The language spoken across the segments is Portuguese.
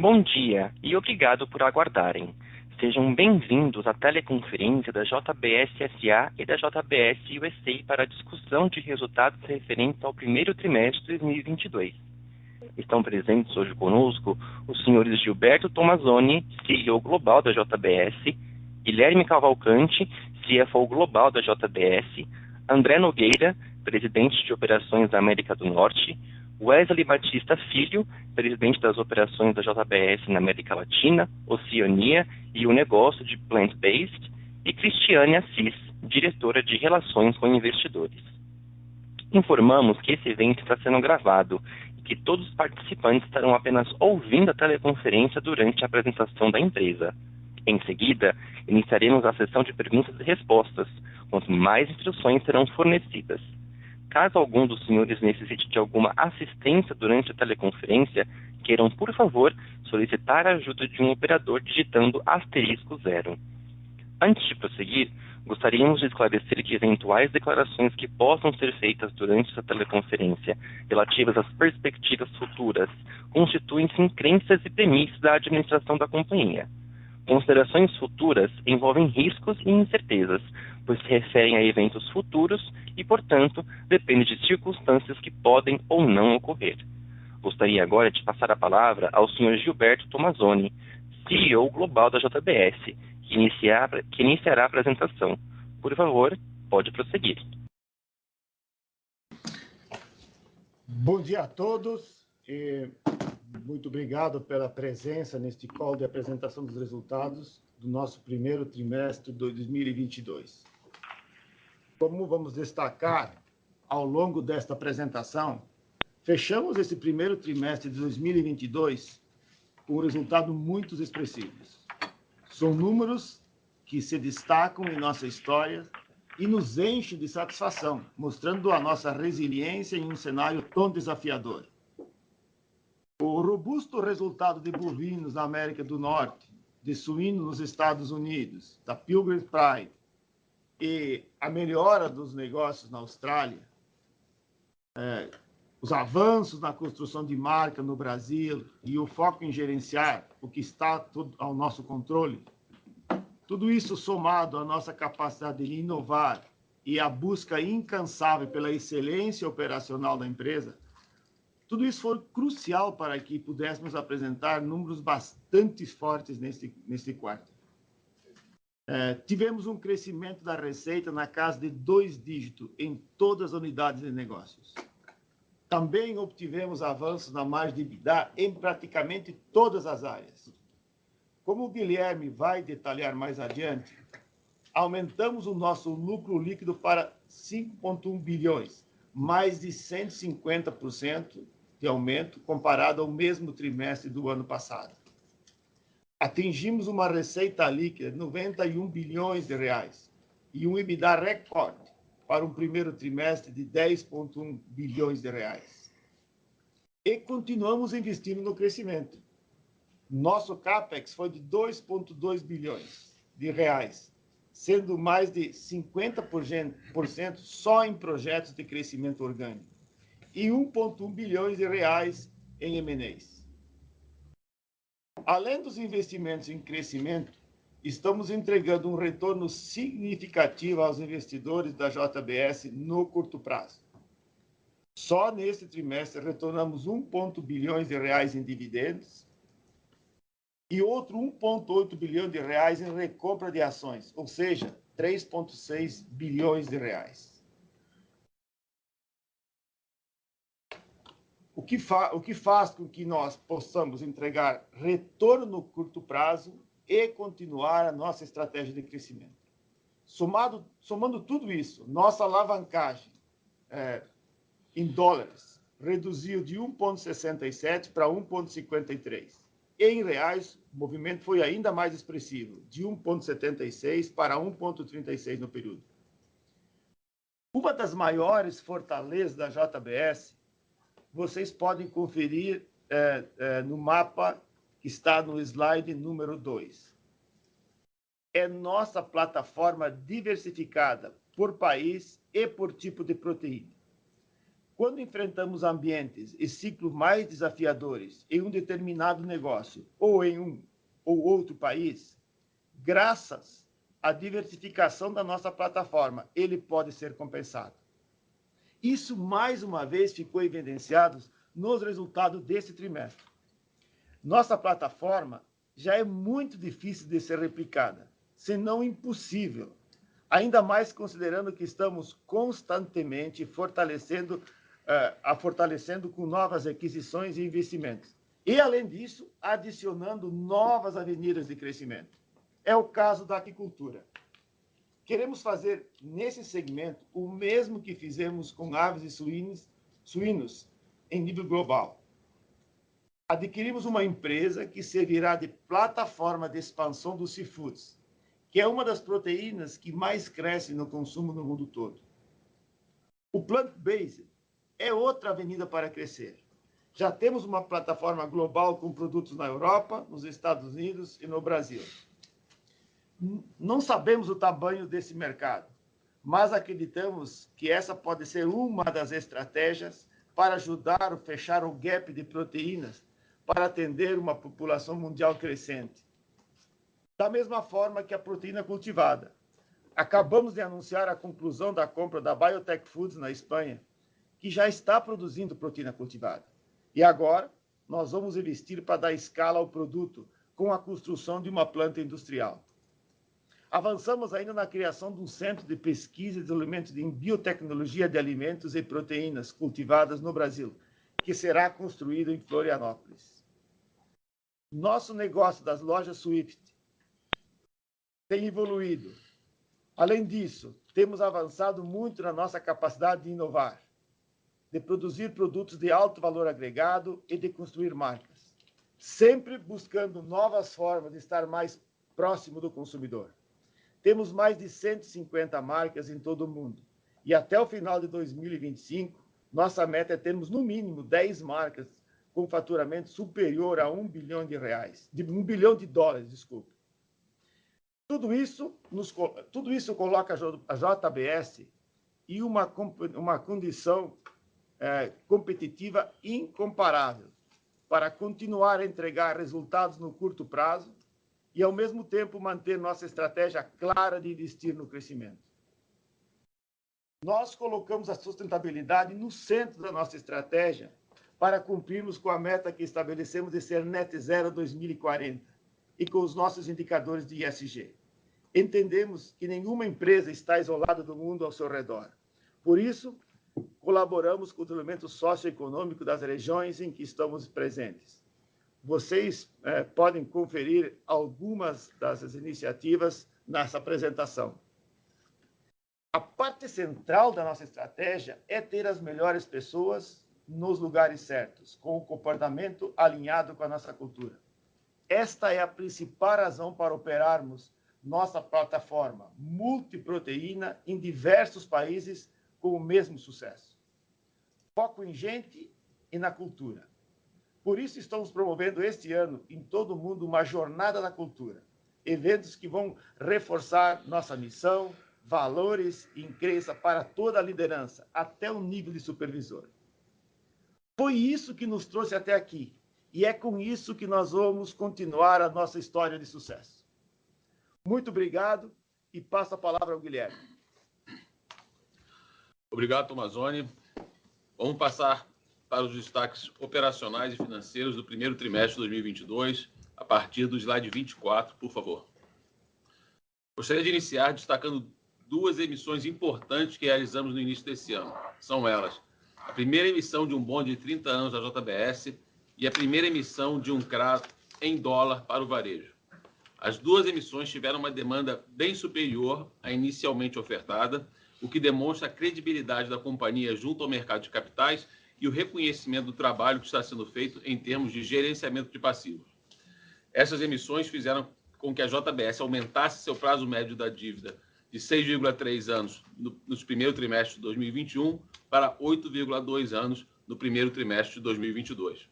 Bom dia e obrigado por aguardarem. Sejam bem-vindos à teleconferência da JBS SA e da JBS USA para a discussão de resultados referentes ao primeiro trimestre de 2022. Estão presentes hoje conosco os senhores Gilberto Tomazoni, CEO Global da JBS, Guilherme Cavalcante, CFO Global da JBS, André Nogueira, Presidente de Operações da América do Norte, Wesley Batista Filho, presidente das operações da JBS na América Latina, Oceania e o negócio de Plant-Based, e Cristiane Assis, diretora de Relações com Investidores. Informamos que esse evento está sendo gravado e que todos os participantes estarão apenas ouvindo a teleconferência durante a apresentação da empresa. Em seguida, iniciaremos a sessão de perguntas e respostas, quanto mais instruções serão fornecidas. Caso algum dos senhores necessite de alguma assistência durante a teleconferência, queiram, por favor, solicitar a ajuda de um operador digitando *0. Antes de prosseguir, gostaríamos de esclarecer que eventuais declarações que possam ser feitas durante essa teleconferência relativas às perspectivas futuras constituem-se em crenças e premissas da administração da companhia. Considerações futuras envolvem riscos e incertezas, pois se referem a eventos futuros e, portanto, depende de circunstâncias que podem ou não ocorrer. Gostaria agora de passar a palavra ao Sr. Gilberto Tomazoni, CEO Global da JBS, que iniciará a apresentação. Por favor, pode prosseguir. Bom dia a todos e muito obrigado pela presença neste call de apresentação dos resultados do nosso primeiro trimestre de 2022. Como vamos destacar ao longo desta apresentação, fechamos esse primeiro trimestre de 2022 com resultados muito expressivos. São números que se destacam em nossa história e nos enchem de satisfação, mostrando a nossa resiliência em um cenário tão desafiador. O robusto resultado de bovinos na América do Norte, de suínos nos Estados Unidos, da Pilgrim's Pride e a melhora dos negócios na Austrália, os avanços na construção de marca no Brasil e o foco em gerenciar o que está tudo ao nosso controle, tudo isso somado à nossa capacidade de inovar e à busca incansável pela excelência operacional da empresa, tudo isso foi crucial para que pudéssemos apresentar números bastante fortes neste quarto. Tivemos um crescimento da receita na casa de 2 dígitos em todas as unidades de negócios. Também obtivemos avanços na margem de EBITDA em praticamente todas as áreas. Como o Guilherme vai detalhar mais adiante, aumentamos o nosso lucro líquido para 5,1 bilhões, mais de 150% de aumento comparado ao mesmo trimestre do ano passado. Atingimos uma receita líquida de 91 bilhões de reais e um EBITDA recorde para um primeiro trimestre de 10,1 bilhões de reais. E continuamos investindo no crescimento. Nosso CAPEX foi de 2,2 bilhões de reais, sendo mais de 50% só em projetos de crescimento orgânico e 1,1 bilhões de reais em M&As. Além dos investimentos em crescimento, estamos entregando um retorno significativo aos investidores da JBS no curto prazo. Só neste trimestre retornamos 1,1 bilhões de reais em dividendos e outro 1,8 bilhão de reais em recompra de ações, ou seja, 3,6 bilhões de reais. O que faz com que nós possamos entregar retorno no curto prazo e continuar a nossa estratégia de crescimento. Somando tudo isso, nossa alavancagem em dólares reduziu de 1,67 para 1,53. Em reais, o movimento foi ainda mais expressivo, de 1,76 para 1,36 no período. Uma das maiores fortalezas da JBS, vocês podem conferir no mapa que está no slide número 2. É nossa plataforma diversificada por país e por tipo de proteína. Quando enfrentamos ambientes e ciclos mais desafiadores em um determinado negócio ou em um ou outro país, graças à diversificação da nossa plataforma, ele pode ser compensado. Isso, mais uma vez, ficou evidenciado nos resultados desse trimestre. Nossa plataforma já é muito difícil de ser replicada, se não impossível, ainda mais considerando que estamos constantemente fortalecendo com novas aquisições e investimentos. E, além disso, adicionando novas avenidas de crescimento. É o caso da aquicultura. Queremos fazer, nesse segmento, o mesmo que fizemos com aves e suínos em nível global. Adquirimos uma empresa que servirá de plataforma de expansão dos seafoods, que é uma das proteínas que mais cresce no consumo no mundo todo. O plant-based é outra avenida para crescer. Já temos uma plataforma global com produtos na Europa, nos Estados Unidos e no Brasil. Não sabemos o tamanho desse mercado, mas acreditamos que essa pode ser uma das estratégias para ajudar a fechar o gap de proteínas para atender uma população mundial crescente. Da mesma forma que a proteína cultivada. Acabamos de anunciar a conclusão da compra da Biotech Foods na Espanha, que já está produzindo proteína cultivada. E agora, nós vamos investir para dar escala ao produto com a construção de uma planta industrial. Avançamos ainda na criação de um centro de pesquisa e desenvolvimento em biotecnologia de alimentos e proteínas cultivadas no Brasil, que será construído em Florianópolis. Nosso negócio das lojas Swift tem evoluído. Além disso, temos avançado muito na nossa capacidade de inovar, de produzir produtos de alto valor agregado e de construir marcas, sempre buscando novas formas de estar mais próximo do consumidor. Temos mais de 150 marcas em todo o mundo e até o final de 2025, nossa meta é termos no mínimo 10 marcas com faturamento superior a $1 bilhão, $1 bilhão, desculpe. Tudo isso coloca a JBS em uma condição competitiva incomparável para continuar a entregar resultados no curto prazo e, ao mesmo tempo, manter nossa estratégia clara de investir no crescimento. Nós colocamos a sustentabilidade no centro da nossa estratégia para cumprirmos com a meta que estabelecemos de ser net zero 2040 e com os nossos indicadores de ESG. Entendemos que nenhuma empresa está isolada do mundo ao seu redor. Por isso, colaboramos com o desenvolvimento socioeconômico das regiões em que estamos presentes. Vocês podem conferir algumas dessas iniciativas nessa apresentação. A parte central da nossa estratégia é ter as melhores pessoas nos lugares certos, com o comportamento alinhado com a nossa cultura. Esta é a principal razão para operarmos nossa plataforma multiproteína em diversos países com o mesmo sucesso. Foco em gente e na cultura. Por isso, estamos promovendo este ano, em todo o mundo, uma jornada da cultura. Eventos que vão reforçar nossa missão, valores e crença para toda a liderança, até o nível de supervisor. Foi isso que nos trouxe até aqui. E é com isso que nós vamos continuar a nossa história de sucesso. Muito obrigado e passo a palavra ao Guilherme. Obrigado, Tomazoni. Vamos passar para os destaques operacionais e financeiros do primeiro trimestre de 2022, a partir do slide 24, por favor. Gostaria de iniciar destacando duas emissões importantes que realizamos no início desse ano. São elas: a primeira emissão de um bonde de 30 anos da JBS e a primeira emissão de um CRA em dólar para o varejo. As duas emissões tiveram uma demanda bem superior à inicialmente ofertada, o que demonstra a credibilidade da companhia junto ao mercado de capitais e o reconhecimento do trabalho que está sendo feito em termos de gerenciamento de passivos. Essas emissões fizeram com que a JBS aumentasse seu prazo médio da dívida de 6,3 anos no primeiro trimestre de 2021 para 8,2 anos no primeiro trimestre de 2022.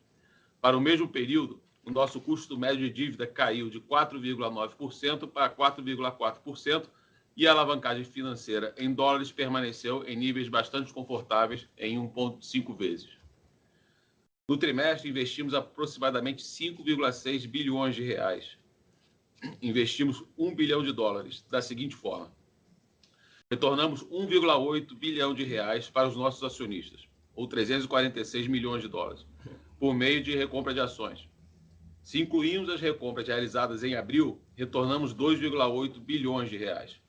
Para o mesmo período, o nosso custo médio de dívida caiu de 4,9% para 4,4%, e a alavancagem financeira em dólares permaneceu em níveis bastante confortáveis em 1,5 vezes. No trimestre, investimos aproximadamente 5,6 bilhões de reais. Investimos 1 bilhão de dólares, da seguinte forma. Retornamos 1,8 bilhão de reais para os nossos acionistas, ou 346 milhões de dólares, por meio de recompra de ações. Se incluirmos as recompras realizadas em abril, retornamos 2,8 bilhões de reais.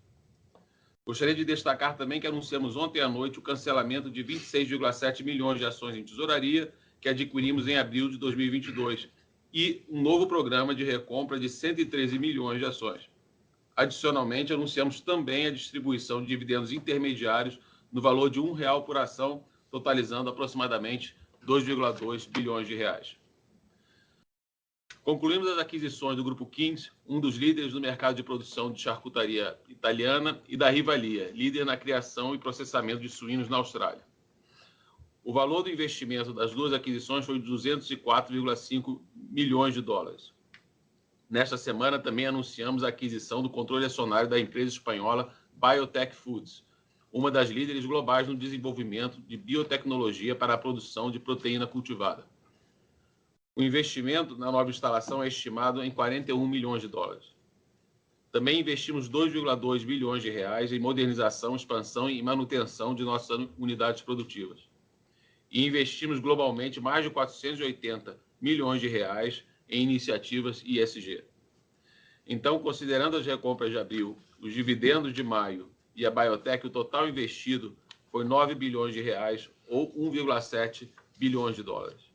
Gostaria de destacar também que anunciamos ontem à noite o cancelamento de 26,7 milhões de ações em tesouraria que adquirimos em abril de 2022 e um novo programa de recompra de 113 milhões de ações. Adicionalmente, anunciamos também a distribuição de dividendos intermediários no valor de R$ 1 por ação, totalizando aproximadamente 2,2 bilhões de reais. Concluímos as aquisições do Grupo Kings, um dos líderes do mercado de produção de charcutaria italiana, e da Rivalia, líder na criação e processamento de suínos na Austrália. O valor do investimento das duas aquisições foi de 204,5 milhões de dólares. Nesta semana, também anunciamos a aquisição do controle acionário da empresa espanhola Biotech Foods, uma das líderes globais no desenvolvimento de biotecnologia para a produção de proteína cultivada. O investimento na nova instalação é estimado em 41 milhões de dólares. Também investimos 2,2 bilhões de reais em modernização, expansão e manutenção de nossas unidades produtivas. E investimos globalmente mais de 480 milhões de reais em iniciativas ESG. Então, considerando as recompras de abril, os dividendos de maio e a Biotech, o total investido foi 9 bilhões de reais ou 1,7 bilhões de dólares.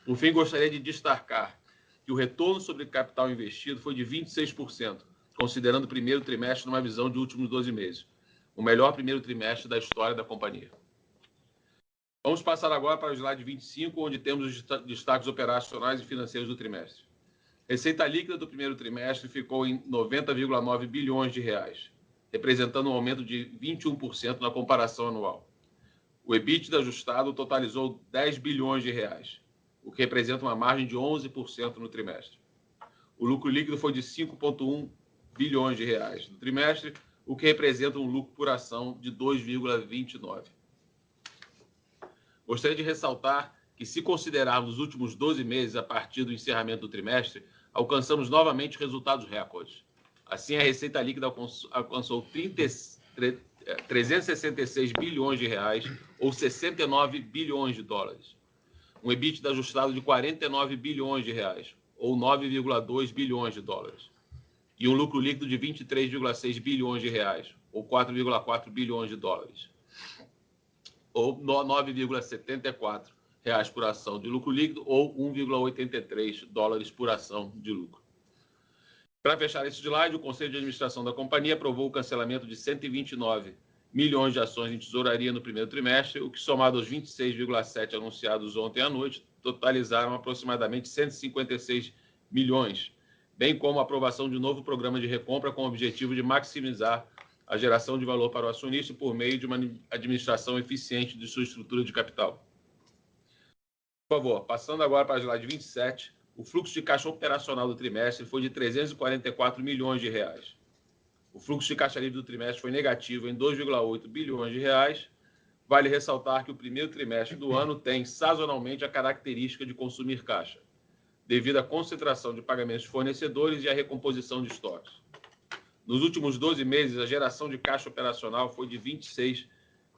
Por fim, gostaria de destacar que o retorno sobre capital investido foi de 26%, considerando o primeiro trimestre numa visão de últimos 12 meses, o melhor primeiro trimestre da história da companhia. Vamos passar agora para o slide 25, onde temos os destaques operacionais e financeiros do trimestre. Receita líquida do primeiro trimestre ficou em 90,9 bilhões de reais, representando um aumento de 21% na comparação anual. O EBITDA ajustado totalizou 10 bilhões de reais, o que representa uma margem de 11% no trimestre. O lucro líquido foi de 5,1 bilhões de reais no trimestre, o que representa um lucro por ação de 2,29. Gostaria de ressaltar que, se considerarmos os últimos 12 meses a partir do encerramento do trimestre, alcançamos novamente resultados recordes. Assim, a receita líquida alcançou 366 bilhões de reais, ou 69 bilhões de dólares. Um EBITDA ajustado de 49 bilhões de reais, ou 9,2 bilhões de dólares. E um lucro líquido de 23,6 bilhões de reais, ou 4,4 bilhões de dólares. Ou 9,74 reais por ação de lucro líquido, ou 1,83 dólares por ação de lucro. Para fechar esse slide, o Conselho de Administração da companhia aprovou o cancelamento de 129 milhões de ações em tesouraria no primeiro trimestre, o que, somado aos 26,7 anunciados ontem à noite, totalizaram aproximadamente 156 milhões, bem como a aprovação de um novo programa de recompra com o objetivo de maximizar a geração de valor para o acionista por meio de uma administração eficiente de sua estrutura de capital. Por favor, passando agora para o slide 27, o fluxo de caixa operacional do trimestre foi de 344 milhões de reais. O fluxo de caixa livre do trimestre foi negativo em 2,8 bilhões de reais. Vale ressaltar que o primeiro trimestre do ano tem sazonalmente a característica de consumir caixa, devido à concentração de pagamentos de fornecedores e à recomposição de estoques. Nos últimos 12 meses, a geração de caixa operacional foi de 26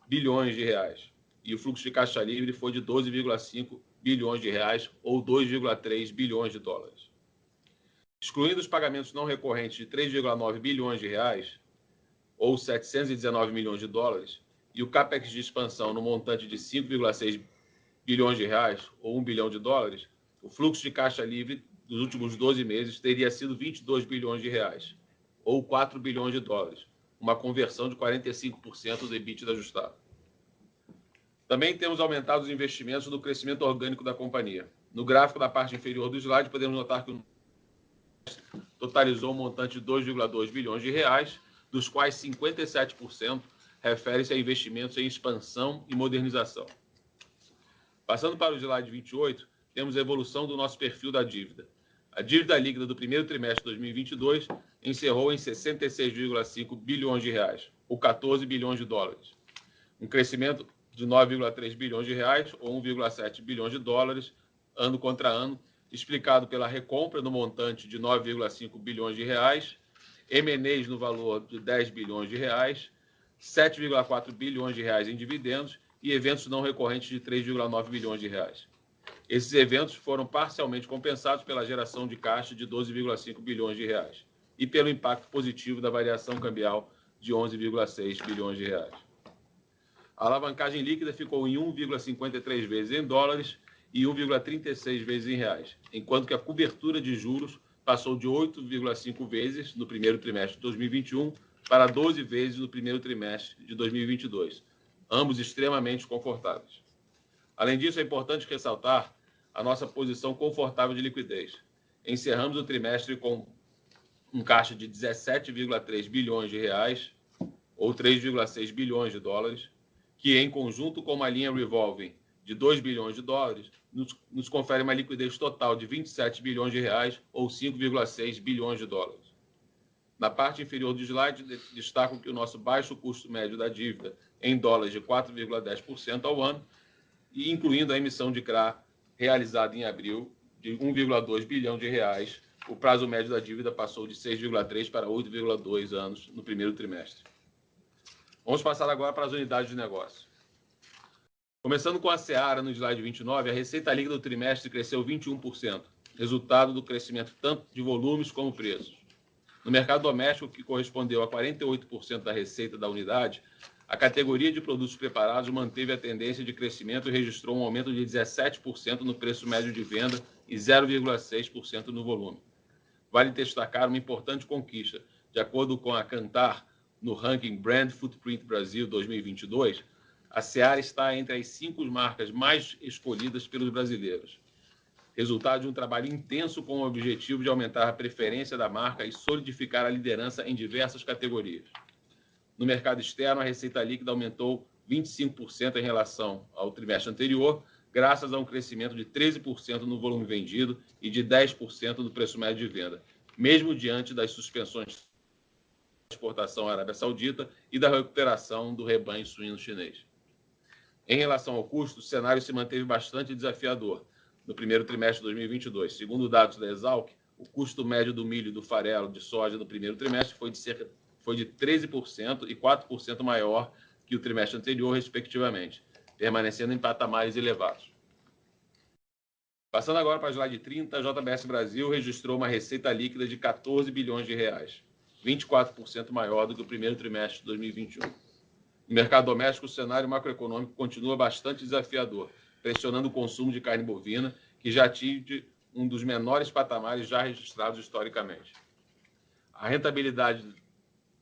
bilhões de reais e o fluxo de caixa livre foi de 12,5 bilhões de reais ou 2,3 bilhões de dólares. Excluindo os pagamentos não recorrentes de 3,9 bilhões de reais ou 719 milhões de dólares e o CAPEX de expansão no montante de 5,6 bilhões de reais ou 1 bilhão de dólares, o fluxo de caixa livre dos últimos 12 meses teria sido 22 bilhões de reais ou 4 bilhões de dólares, uma conversão de 45% do EBITDA ajustado. Também temos aumentado os investimentos no crescimento orgânico da companhia. No gráfico da parte inferior do slide, podemos notar que o totalizou um montante de 2,2 bilhões de reais, dos quais 57% refere-se a investimentos em expansão e modernização. Passando para o slide 28, temos a evolução do nosso perfil da dívida. A dívida líquida do primeiro trimestre de 2022 encerrou em 66,5 bilhões de reais, ou 14 bilhões de dólares. Um crescimento de 9,3 bilhões de reais, ou 1,7 bilhões de dólares, ano contra ano, explicado pela recompra no montante de 9,5 bilhões de reais, M&As no valor de 10 bilhões de reais, 7,4 bilhões de reais em dividendos e eventos não recorrentes de 3,9 bilhões de reais. Esses eventos foram parcialmente compensados pela geração de caixa de 12,5 bilhões de reais e pelo impacto positivo da variação cambial de 11,6 bilhões de reais. A alavancagem líquida ficou em 1,53 vezes em dólares e 1,36 vezes em reais, enquanto que a cobertura de juros passou de 8,5 vezes no primeiro trimestre de 2021 para 12 vezes no primeiro trimestre de 2022, ambos extremamente confortáveis. Além disso, é importante ressaltar a nossa posição confortável de liquidez. Encerramos o trimestre com um caixa de 17,3 bilhões de reais, ou 3,6 bilhões de dólares, que em conjunto com uma linha revolving de 2 bilhões de dólares, nos confere uma liquidez total de 27 bilhões de reais, ou 5,6 bilhões de dólares. Na parte inferior do slide, destaco que o nosso baixo custo médio da dívida em dólares de 4,10% ao ano, e incluindo a emissão de CRA realizada em abril de 1,2 bilhão de reais, o prazo médio da dívida passou de 6,3 para 8,2 anos no primeiro trimestre. Vamos passar agora para as unidades de negócio. Começando com a Seara, no slide 29, a receita líquida do trimestre cresceu 21%, resultado do crescimento tanto de volumes como preços. No mercado doméstico, que correspondeu a 48% da receita da unidade, a categoria de produtos preparados manteve a tendência de crescimento e registrou um aumento de 17% no preço médio de venda e 0,6% no volume. Vale destacar uma importante conquista. De acordo com a Kantar, no ranking Brand Footprint Brasil 2022, a Seara está entre as 5 marcas mais escolhidas pelos brasileiros. Resultado de um trabalho intenso com o objetivo de aumentar a preferência da marca e solidificar a liderança em diversas categorias. No mercado externo, a receita líquida aumentou 25% em relação ao trimestre anterior, graças a um crescimento de 13% no volume vendido e de 10% no preço médio de venda, mesmo diante das suspensões de exportação à Arábia Saudita e da recuperação do rebanho suíno chinês. Em relação ao custo, o cenário se manteve bastante desafiador no primeiro trimestre de 2022. Segundo dados da Exalc, o custo médio do milho e do farelo de soja no primeiro trimestre foi de 13% e 4% maior que o trimestre anterior, respectivamente, permanecendo em patamares elevados. Passando agora para a slide 30, a JBS Brasil registrou uma receita líquida de 14 bilhões de reais, 24% maior do que o primeiro trimestre de 2021. No mercado doméstico, o cenário macroeconômico continua bastante desafiador, pressionando o consumo de carne bovina, que já atinge um dos menores patamares já registrados historicamente. A rentabilidade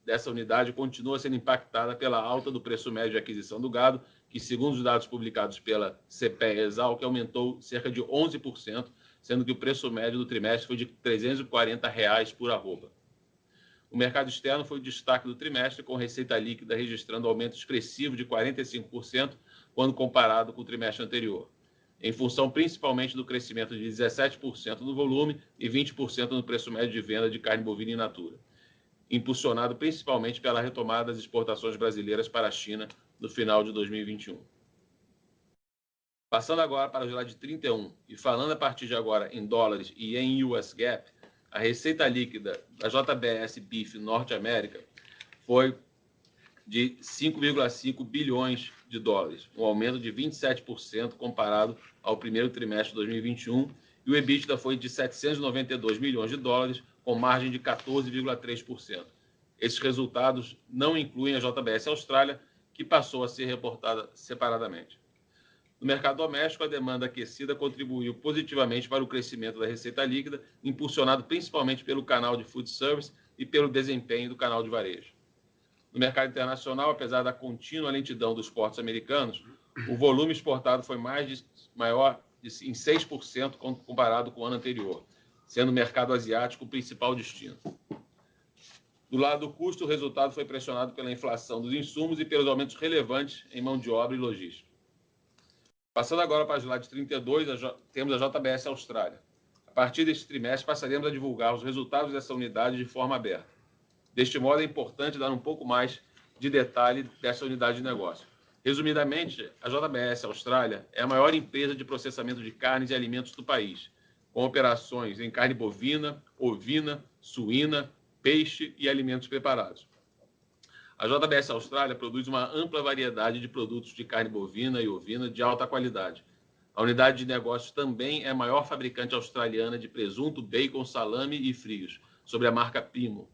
dessa unidade continua sendo impactada pela alta do preço médio de aquisição do gado, que, segundo os dados publicados pela CPE Exalc, aumentou cerca de 11%, sendo que o preço médio do trimestre foi de R$ 340 por arroba. O mercado externo foi o destaque do trimestre, com receita líquida registrando aumento expressivo de 45% quando comparado com o trimestre anterior, em função principalmente do crescimento de 17% no volume e 20% no preço médio de venda de carne bovina in natura, impulsionado principalmente pela retomada das exportações brasileiras para a China no final de 2021. Passando agora para o slide 31 e falando a partir de agora em dólares e em US GAAP, a receita líquida da JBS Beef Norte América foi de 5,5 bilhões de dólares, um aumento de 27% comparado ao primeiro trimestre de 2021, e o EBITDA foi de 792 milhões de dólares, com margem de 14,3%. Esses resultados não incluem a JBS Austrália, que passou a ser reportada separadamente. No mercado doméstico, a demanda aquecida contribuiu positivamente para o crescimento da receita líquida, impulsionado principalmente pelo canal de food service e pelo desempenho do canal de varejo. No mercado internacional, apesar da contínua lentidão dos portos americanos, o volume exportado foi maior em 6% comparado com o ano anterior, sendo o mercado asiático o principal destino. Do lado do custo, o resultado foi pressionado pela inflação dos insumos e pelos aumentos relevantes em mão de obra e logística. Passando agora para a slide 32, temos a JBS Austrália. A partir deste trimestre, passaremos a divulgar os resultados dessa unidade de forma aberta. Deste modo, é importante dar um pouco mais de detalhe dessa unidade de negócio. Resumidamente, a JBS Austrália é a maior empresa de processamento de carnes e alimentos do país, com operações em carne bovina, ovina, suína, peixe e alimentos preparados. A JBS Austrália produz uma ampla variedade de produtos de carne bovina e ovina de alta qualidade. A unidade de negócios também é a maior fabricante australiana de presunto, bacon, salame e frios, sob a marca Primo.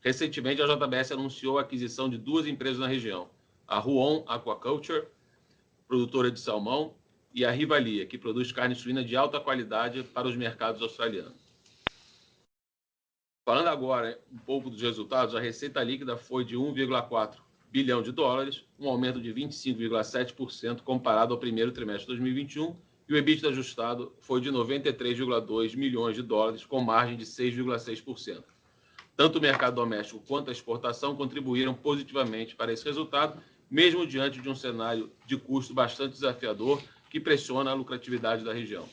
Recentemente, a JBS anunciou a aquisição de 2 empresas na região, a Huon Aquaculture, produtora de salmão, e a Rivalia, que produz carne suína de alta qualidade para os mercados australianos. Falando agora um pouco dos resultados, a receita líquida foi de 1,4 bilhão de dólares, um aumento de 25,7% comparado ao primeiro trimestre de 2021, e o EBITDA ajustado foi de 93,2 milhões de dólares, com margem de 6,6%. Tanto o mercado doméstico quanto a exportação contribuíram positivamente para esse resultado, mesmo diante de um cenário de custo bastante desafiador que pressiona a lucratividade da região.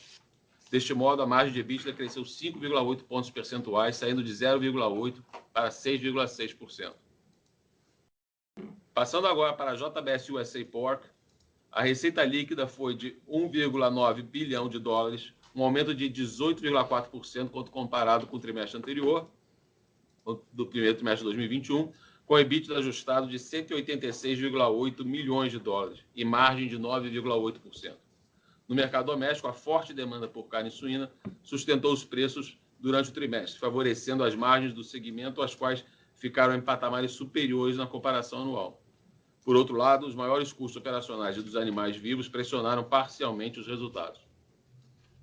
Deste modo, a margem de EBITDA cresceu 5,8 pontos percentuais, saindo de 0,8% para 6,6%. Passando agora para a JBS USA Pork, a receita líquida foi de 1,9 bilhão de dólares, um aumento de 18,4% quando comparado com o trimestre anterior, do primeiro trimestre de 2021, com EBITDA ajustado de 186,8 milhões de dólares e margem de 9,8%. No mercado doméstico, a forte demanda por carne suína sustentou os preços durante o trimestre, favorecendo as margens do segmento, as quais ficaram em patamares superiores na comparação anual. Por outro lado, os maiores custos operacionais dos animais vivos pressionaram parcialmente os resultados.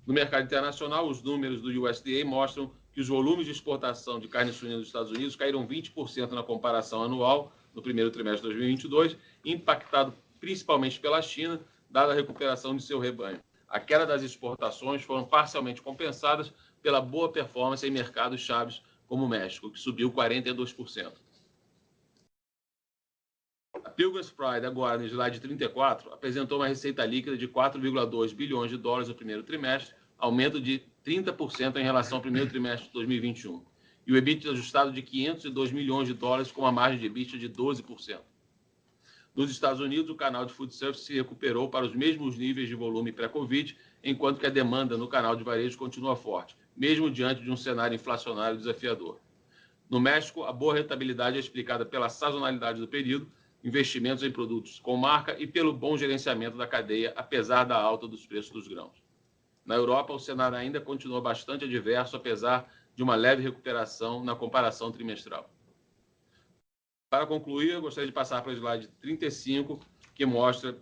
No mercado internacional, os números do USDA mostram que os volumes de exportação de carne suína dos Estados Unidos caíram 20% na comparação anual no primeiro trimestre de 2022, impactado principalmente pela China, dada a recuperação de seu rebanho. A queda das exportações foram parcialmente compensadas pela boa performance em mercados chaves como o México, que subiu 42%. A Pilgrim's Pride, agora no slide 34, apresentou uma receita líquida de 4,2 bilhões de dólares no primeiro trimestre, aumento de 30% em relação ao primeiro trimestre de 2021, e o EBITDA ajustado de 502 milhões de dólares, com uma margem de EBITDA de 12%. Nos Estados Unidos, o canal de food service se recuperou para os mesmos níveis de volume pré-Covid, enquanto que a demanda no canal de varejo continua forte, mesmo diante de um cenário inflacionário desafiador. No México, a boa rentabilidade é explicada pela sazonalidade do período, investimentos em produtos com marca e pelo bom gerenciamento da cadeia, apesar da alta dos preços dos grãos. Na Europa, o cenário ainda continua bastante adverso, apesar de uma leve recuperação na comparação trimestral. Para concluir, eu gostaria de passar para o slide 35, que mostra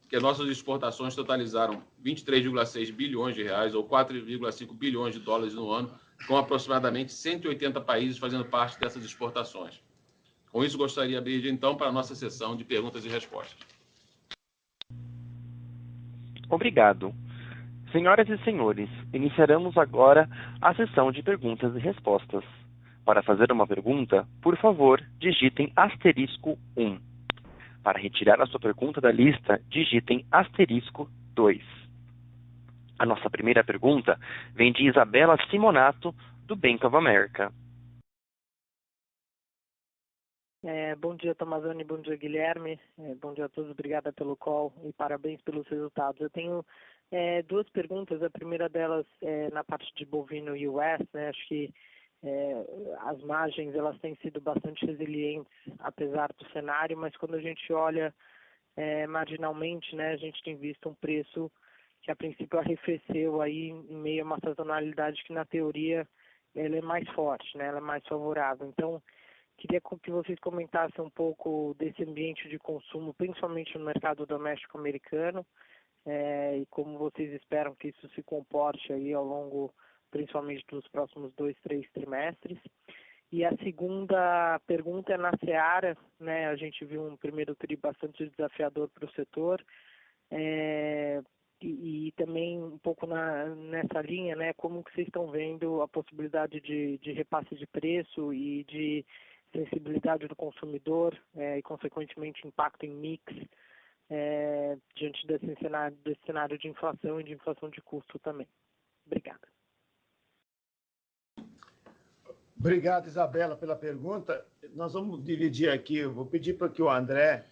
que as nossas exportações totalizaram 23,6 bilhões de reais, ou 4,5 bilhões de dólares no ano, com aproximadamente 180 países fazendo parte dessas exportações. Com isso, gostaria de abrir, então, para a nossa sessão de perguntas e respostas. Obrigado. Senhoras e senhores, iniciaremos agora a sessão de perguntas e respostas. Para fazer uma pergunta, por favor, digitem *1. Para retirar a sua pergunta da lista, digitem *2. A nossa primeira pergunta vem de Isabela Simonato, do Bank of America. Bom dia, Tomazoni, bom dia, Guilherme, bom dia a todos, obrigada pelo call e parabéns pelos resultados. Eu tenho 2 perguntas, a primeira delas é na parte de bovino US, né? Acho que as margens elas têm sido bastante resilientes, apesar do cenário, mas quando a gente olha marginalmente, né, a gente tem visto um preço que a princípio arrefeceu aí em meio a uma sazonalidade que na teoria ela é mais forte, né, ela é mais favorável. Então, queria que vocês comentassem um pouco desse ambiente de consumo, principalmente no mercado doméstico americano, e como vocês esperam que isso se comporte aí ao longo, principalmente dos próximos 2, 3 trimestres. E a segunda pergunta é na Seara, né? A gente viu um primeiro tri bastante desafiador para o setor, e também um pouco nessa linha, né? Como que vocês estão vendo a possibilidade de repasse de preço e de sensibilidade do consumidor e, consequentemente, impacto em mix diante desse cenário de inflação e de inflação de custo também. Obrigada. Obrigado, Isabela, pela pergunta. nós vamos dividir aqui. Eu vou pedir para que o André,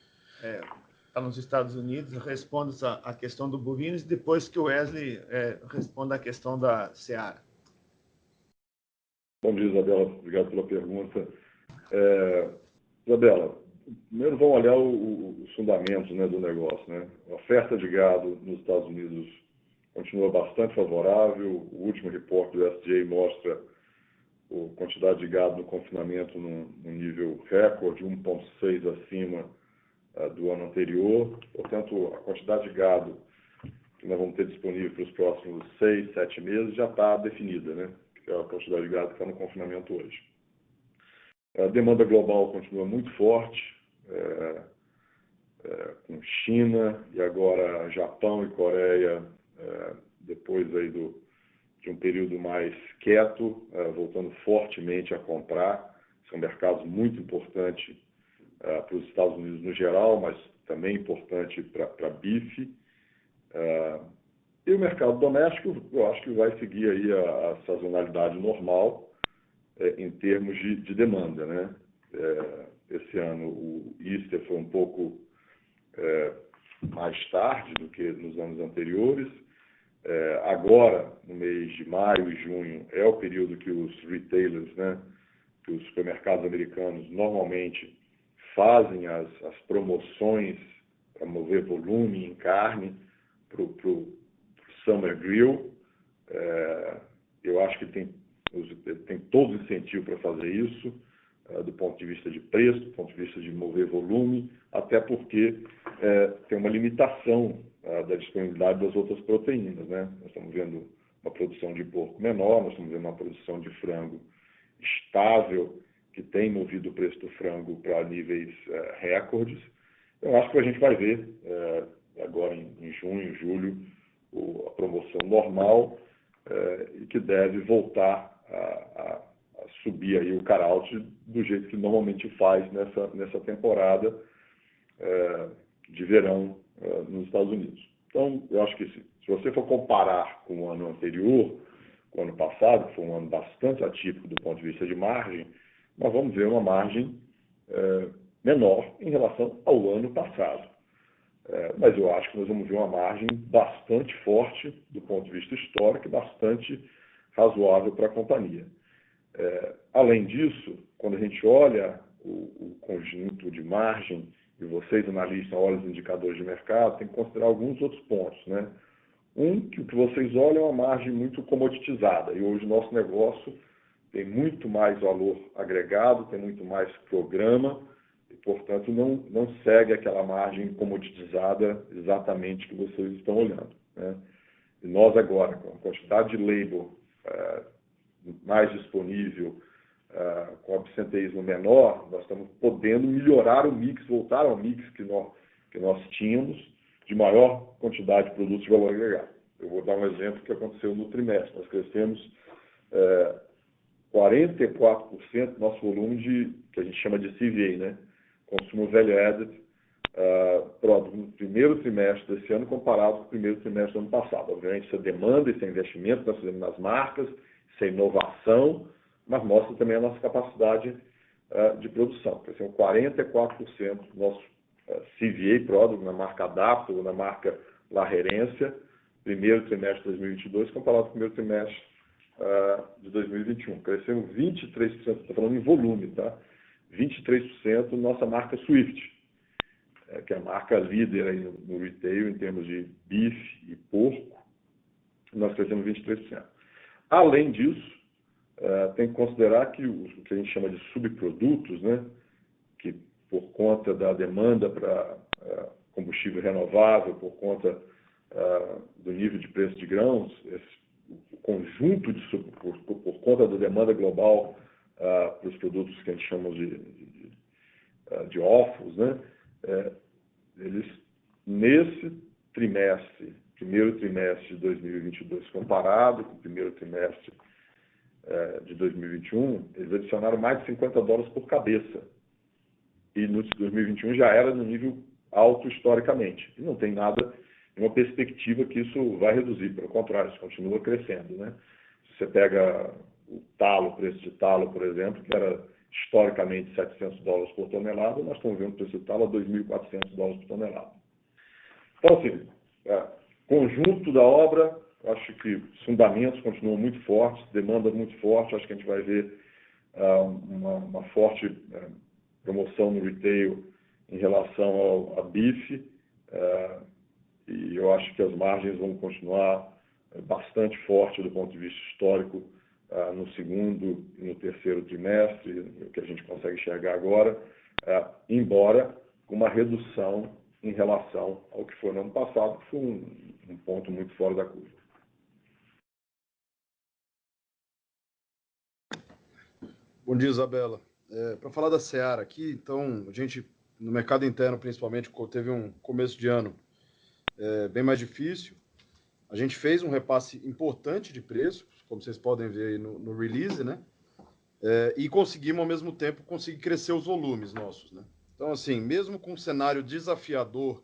está nos Estados Unidos, responda a questão do bovinos, e depois que o Wesley responda a questão da Seara. Bom dia, Isabela. Obrigado pela pergunta. Isabela, primeiro vamos olhar os fundamentos, né, do negócio, né? A oferta de gado nos Estados Unidos continua bastante favorável. O último reporte do USDA mostra a quantidade de gado no confinamento num nível recorde, 1,6 acima do ano anterior. Portanto, a quantidade de gado que nós vamos ter disponível para os próximos 6, 7 meses já está definida, né? Que é a quantidade de gado que está no confinamento hoje. A demanda global continua muito forte, com China e agora Japão e Coreia, depois aí de um período mais quieto, voltando fortemente a comprar. São mercados muito importantes para os Estados Unidos no geral, mas também importante para bife. E o mercado doméstico, eu acho que vai seguir aí a sazonalidade normal em termos de demanda, né? Esse ano o Easter foi um pouco mais tarde do que nos anos anteriores. Agora, no mês de maio e junho, é o período que os retailers, né, que os supermercados americanos normalmente fazem as promoções para mover volume em carne para o Summer Grill. Eu acho que tem todo o incentivo para fazer isso, do ponto de vista de preço, do ponto de vista de mover volume, até porque tem uma limitação da disponibilidade das outras proteínas, né? Nós estamos vendo uma produção de porco menor, nós estamos vendo uma produção de frango estável, que tem movido o preço do frango para níveis recordes. Eu acho que a gente vai ver agora em junho, julho, a promoção normal e que deve voltar a subir aí o car-out do jeito que normalmente faz nessa temporada de verão nos Estados Unidos. Então, eu acho que se você for comparar com o ano anterior, com o ano passado, que foi um ano bastante atípico do ponto de vista de margem, nós vamos ver uma margem menor em relação ao ano passado. Mas eu acho que nós vamos ver uma margem bastante forte do ponto de vista histórico e bastante razoável para a companhia. Além disso, quando a gente olha o conjunto de margem, e vocês analistas olham os indicadores de mercado, tem que considerar alguns outros pontos, né? Que o que vocês olham é uma margem muito comoditizada, e hoje o nosso negócio tem muito mais valor agregado, tem muito mais programa, e, portanto, não segue aquela margem comoditizada exatamente que vocês estão olhando, né? E nós agora, com a quantidade de labor mais disponível, com absenteísmo menor, nós estamos podendo melhorar o mix, voltar ao mix que nós tínhamos, de maior quantidade de produtos de valor agregado. Eu vou dar um exemplo que aconteceu no trimestre. Nós crescemos 44% do nosso volume que a gente chama de CVA, né? Consumer Value Added, no primeiro trimestre desse ano comparado com o primeiro trimestre do ano passado. Obviamente, isso é demanda, isso é investimento que nós fazemos nas marcas, isso é inovação, mas mostra também a nossa capacidade de produção. Cresceu 44% do nosso CVA Product, na marca Adapto ou na marca La Herência, primeiro trimestre de 2022, comparado com o primeiro trimestre de 2021. Crescemos 23%, estou falando em volume, tá? 23% nossa marca Swift, que é a marca líder aí no retail em termos de bife e porco. Nós crescemos 23%. Além disso, tem que considerar que o que a gente chama de subprodutos, né, que por conta da demanda para combustível renovável, por conta do nível de preço de grãos, o conjunto por conta da demanda global para os produtos que a gente chama de offals, né, eles, nesse trimestre, primeiro trimestre de 2022, comparado com o primeiro trimestre de 2021, eles adicionaram mais de $50 por cabeça. E no 2021 já era no nível alto historicamente. E não tem nenhuma perspectiva que isso vai reduzir. Pelo contrário, isso continua crescendo, né? Se você pega o preço de talo, por exemplo, que era historicamente $700 por tonelada, nós estamos vendo o preço total a $2.400 por tonelada. Então, assim, conjunto da obra, acho que os fundamentos continuam muito fortes, demanda muito forte, acho que a gente vai ver uma forte promoção no retail em relação a bife, e eu acho que as margens vão continuar bastante fortes do ponto de vista histórico no segundo e no terceiro trimestre, o que a gente consegue enxergar agora, embora com uma redução em relação ao que foi no ano passado, que foi um ponto muito fora da curva. Bom dia, Isabela. Para falar da Seara aqui, então, a gente, no mercado interno principalmente, teve um começo de ano bem mais difícil. A gente fez um repasse importante de preço, como vocês podem ver aí no release, né? E conseguimos, ao mesmo tempo, conseguir crescer os volumes nossos, né? Então, assim, mesmo com um cenário desafiador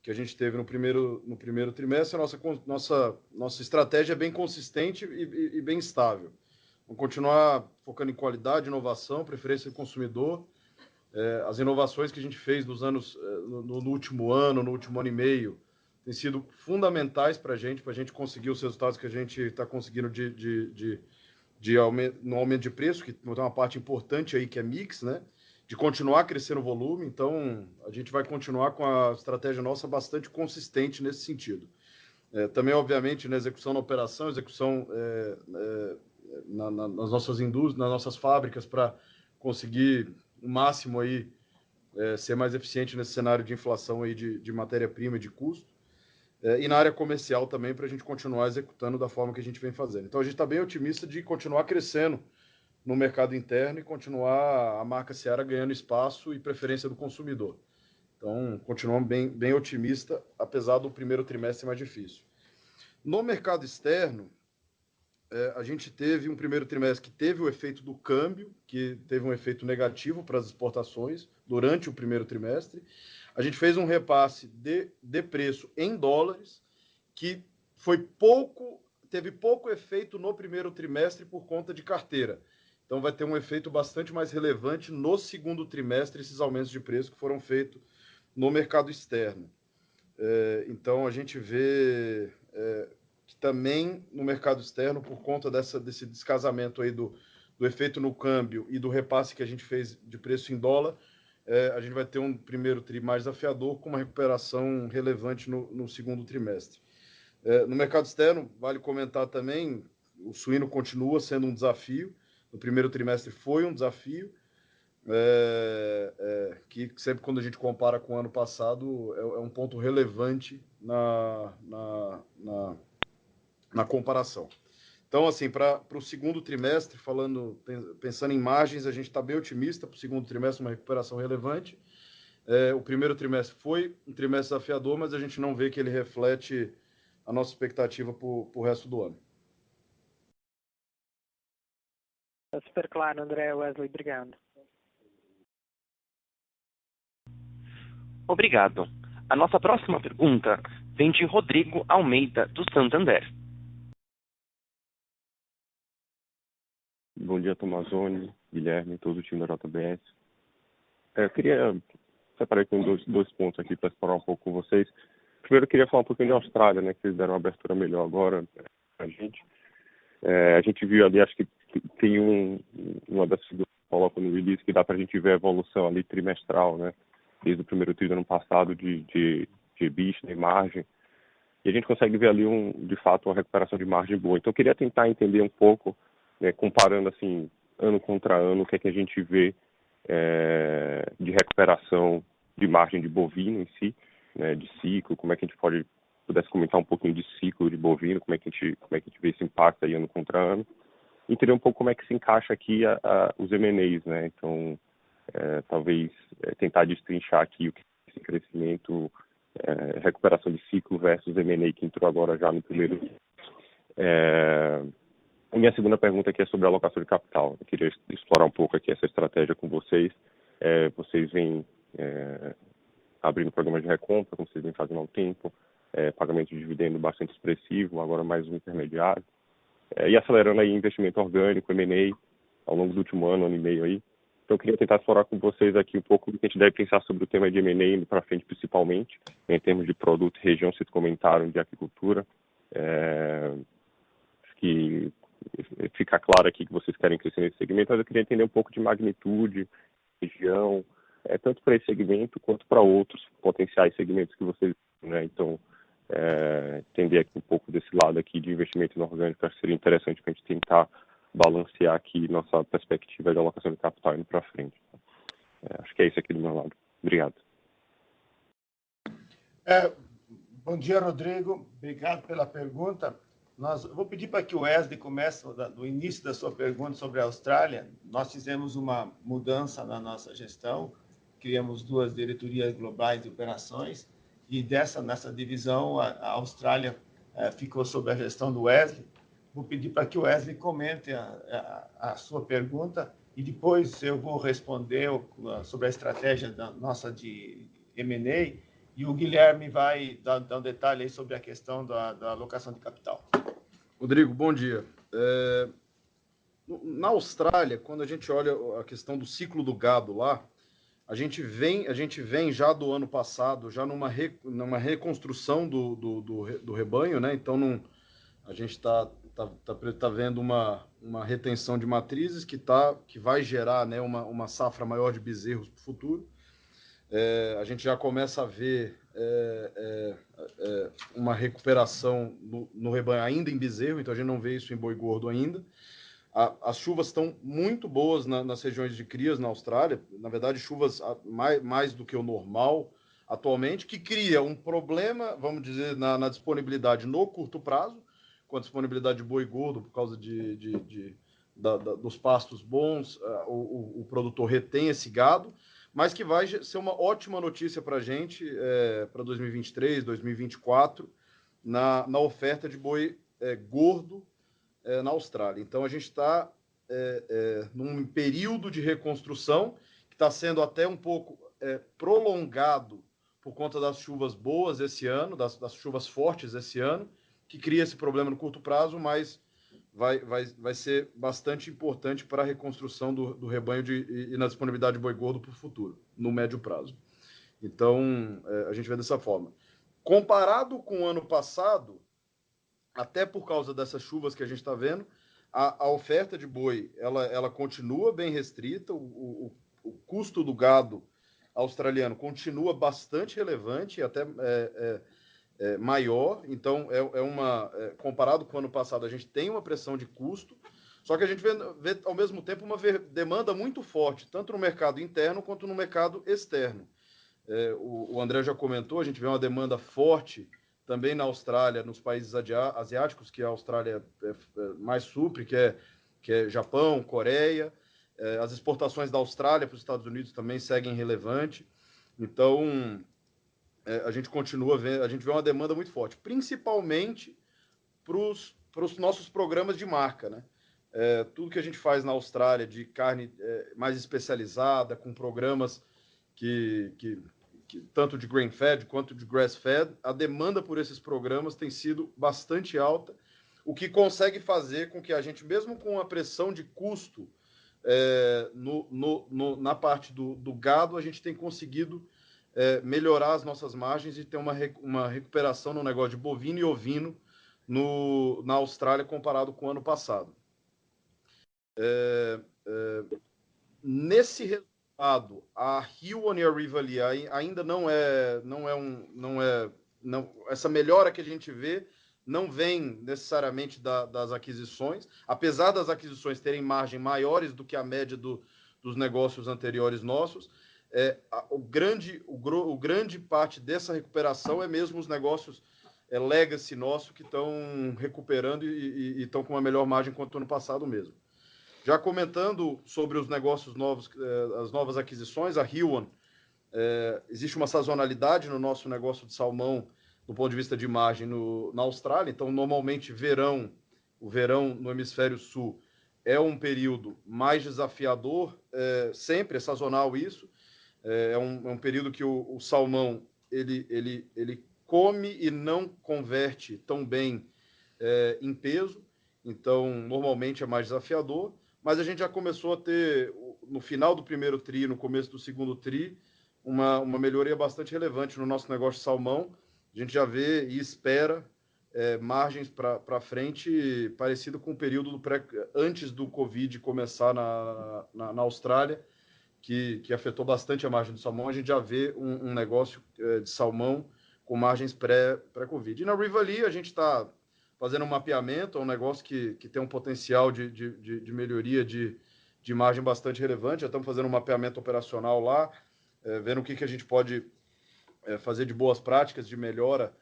que a gente teve no primeiro trimestre, a nossa estratégia é bem consistente e bem estável. Vamos continuar focando em qualidade, inovação, preferência do consumidor. As inovações que a gente fez no último ano e meio, têm sido fundamentais para a gente conseguir os resultados que a gente está conseguindo no aumento de preço, que tem uma parte importante aí que é mix, né? De continuar crescendo o volume. Então, a gente vai continuar com a estratégia nossa bastante consistente nesse sentido. Também, obviamente, na execução na operação, execução nas nossas indústrias, nas nossas fábricas, para conseguir o máximo aí ser mais eficiente nesse cenário de inflação aí de matéria-prima e de custo. E na área comercial também, para a gente continuar executando da forma que a gente vem fazendo. Então, a gente está bem otimista de continuar crescendo no mercado interno e continuar a marca Seara ganhando espaço e preferência do consumidor. Então, continuamos bem otimista, apesar do primeiro trimestre mais difícil. No mercado externo, a gente teve um primeiro trimestre que teve o efeito do câmbio, que teve um efeito negativo para as exportações durante o primeiro trimestre. A gente fez um repasse de preço em dólares, que teve pouco efeito no primeiro trimestre por conta de carteira. Então, vai ter um efeito bastante mais relevante no segundo trimestre, esses aumentos de preço que foram feitos no mercado externo. Então, a gente vê que também no mercado externo, por conta desse descasamento aí do efeito no câmbio e do repasse que a gente fez de preço em dólar, a gente vai ter um primeiro tri mais desafiador, com uma recuperação relevante no segundo trimestre. No mercado externo, vale comentar também, o suíno continua sendo um desafio. No primeiro trimestre foi um desafio, que sempre quando a gente compara com o ano passado, é um ponto relevante na comparação. Então, assim, para o segundo trimestre, pensando em margens, a gente está bem otimista para o segundo trimestre, uma recuperação relevante. O primeiro trimestre foi um trimestre desafiador, mas a gente não vê que ele reflete a nossa expectativa para o resto do ano. Está super claro, André. Wesley, obrigado. Obrigado. A nossa próxima pergunta vem de Rodrigo Almeida, do Santander. Bom dia, Tomazoni, Guilherme, todo o time da JBS. Eu queria separar aqui dois pontos aqui para explorar um pouco com vocês. Primeiro, eu queria falar um pouquinho da Austrália, né, que vocês deram uma abertura melhor agora para a gente. A gente viu ali, acho que tem uma das figuras que coloca no release, que dá para a gente ver a evolução ali trimestral, né, desde o primeiro trimestre do ano passado de EBITDA e margem. E a gente consegue ver ali, de fato, uma recuperação de margem boa. Então, eu queria tentar entender um pouco, né, comparando assim, ano contra ano, o que é que a gente vê de recuperação de margem de bovino em si, né, de ciclo, como é que a gente pudesse comentar um pouquinho de ciclo de bovino, como é que a gente vê esse impacto aí ano contra ano, e entender um pouco como é que se encaixa aqui os M&As, né? Então, talvez tentar destrinchar aqui o que é esse crescimento, recuperação de ciclo versus M&A que entrou agora já no primeiro. A minha segunda pergunta aqui é sobre a alocação de capital. Eu queria explorar um pouco aqui essa estratégia com vocês. Vocês vêm abrindo programas de recompra, como vocês vêm fazendo há um tempo, pagamento de dividendo bastante expressivo, agora mais um intermediário, e acelerando aí investimento orgânico, M&A, ao longo do último ano e meio aí. Então, eu queria tentar explorar com vocês aqui um pouco do que a gente deve pensar sobre o tema de M&A indo para frente, principalmente, em termos de produto e região, vocês comentaram de agricultura, que fica claro aqui que vocês querem crescer nesse segmento, mas eu queria entender um pouco de magnitude, região, tanto para esse segmento quanto para outros potenciais segmentos que vocês, né? Então, entender aqui um pouco desse lado aqui de investimento inorgânico, acho que seria interessante para a gente tentar balancear aqui nossa perspectiva de alocação de capital indo para frente. Acho que é isso aqui do meu lado. Obrigado. Bom dia, Rodrigo. Obrigado pela pergunta. Vou pedir para que o Wesley comece do início da sua pergunta sobre a Austrália. Nós fizemos uma mudança na nossa gestão, criamos 2 diretorias globais de operações e nessa divisão a Austrália ficou sob a gestão do Wesley. Vou pedir para que o Wesley comente a sua pergunta e depois eu vou responder sobre a estratégia nossa de M&A e o Guilherme vai dar um detalhe aí sobre a questão da alocação de capital. Rodrigo, bom dia. Na Austrália, quando a gente olha a questão do ciclo do gado lá, a gente vem já do ano passado, já numa reconstrução do rebanho, né? Então, a gente está vendo uma retenção de matrizes que vai gerar, né, uma safra maior de bezerros para o futuro. A gente já começa a ver uma recuperação no rebanho ainda em bezerro, então a gente não vê isso em boi gordo ainda. As chuvas estão muito boas nas regiões de crias na Austrália, na verdade chuvas mais do que o normal atualmente, que cria um problema, vamos dizer, na disponibilidade no curto prazo, com a disponibilidade de boi gordo por causa dos pastos bons, o produtor retém esse gado, mas que vai ser uma ótima notícia para a gente para 2023, 2024, na oferta de boi gordo na Austrália. Então, a gente está num período de reconstrução que está sendo até um pouco prolongado por conta das chuvas boas esse ano, das chuvas fortes esse ano, que cria esse problema no curto prazo, mas vai ser bastante importante para a reconstrução do rebanho e na disponibilidade de boi gordo para o futuro, no médio prazo. Então, a gente vê dessa forma. Comparado com o ano passado, até por causa dessas chuvas que a gente está vendo, a oferta de boi ela continua bem restrita, o custo do gado australiano continua bastante relevante, até maior, então comparado com o ano passado, a gente tem uma pressão de custo, só que a gente vê ao mesmo tempo uma demanda muito forte, tanto no mercado interno quanto no mercado externo. O André já comentou, a gente vê uma demanda forte também na Austrália, nos países asiáticos, que a Austrália mais supre, que é Japão, Coreia, as exportações da Austrália para os Estados Unidos também seguem relevante, então a gente vê uma demanda muito forte, principalmente para os nossos programas de marca, né? Tudo que a gente faz na Austrália de carne mais especializada, com programas que tanto de grain-fed quanto de grass-fed, a demanda por esses programas tem sido bastante alta, o que consegue fazer com que a gente, mesmo com a pressão de custo na parte do gado, a gente tem conseguido melhorar as nossas margens e ter uma recuperação no negócio de bovino e ovino na Austrália comparado com o ano passado. Nesse resultado, a Huon e a Rivalia ainda essa melhora que a gente vê não vem necessariamente das aquisições, apesar das aquisições terem margem maiores do que a média dos negócios anteriores nossos. O grande parte dessa recuperação é mesmo os negócios legacy nosso que estão recuperando e estão com uma melhor margem quanto o ano passado mesmo. Já comentando sobre os negócios novos, as novas aquisições, a Huon, existe uma sazonalidade no nosso negócio de salmão do ponto de vista de margem na Austrália, então normalmente o verão no hemisfério sul é um período mais desafiador, sempre é sazonal isso, é um período que o salmão ele come e não converte tão bem em peso, então normalmente é mais desafiador, mas a gente já começou a ter no final do primeiro tri, no começo do segundo tri, uma melhoria bastante relevante no nosso negócio de salmão. A gente já vê e espera margens para frente parecido com o período antes do Covid começar na Austrália, que afetou bastante a margem do salmão. A gente já vê um negócio de salmão com margens pré-Covid. E na Rivali, a gente está fazendo um mapeamento, é um negócio que tem um potencial de melhoria de margem bastante relevante. Já estamos fazendo um mapeamento operacional lá, vendo o que a gente pode fazer de boas práticas, de melhora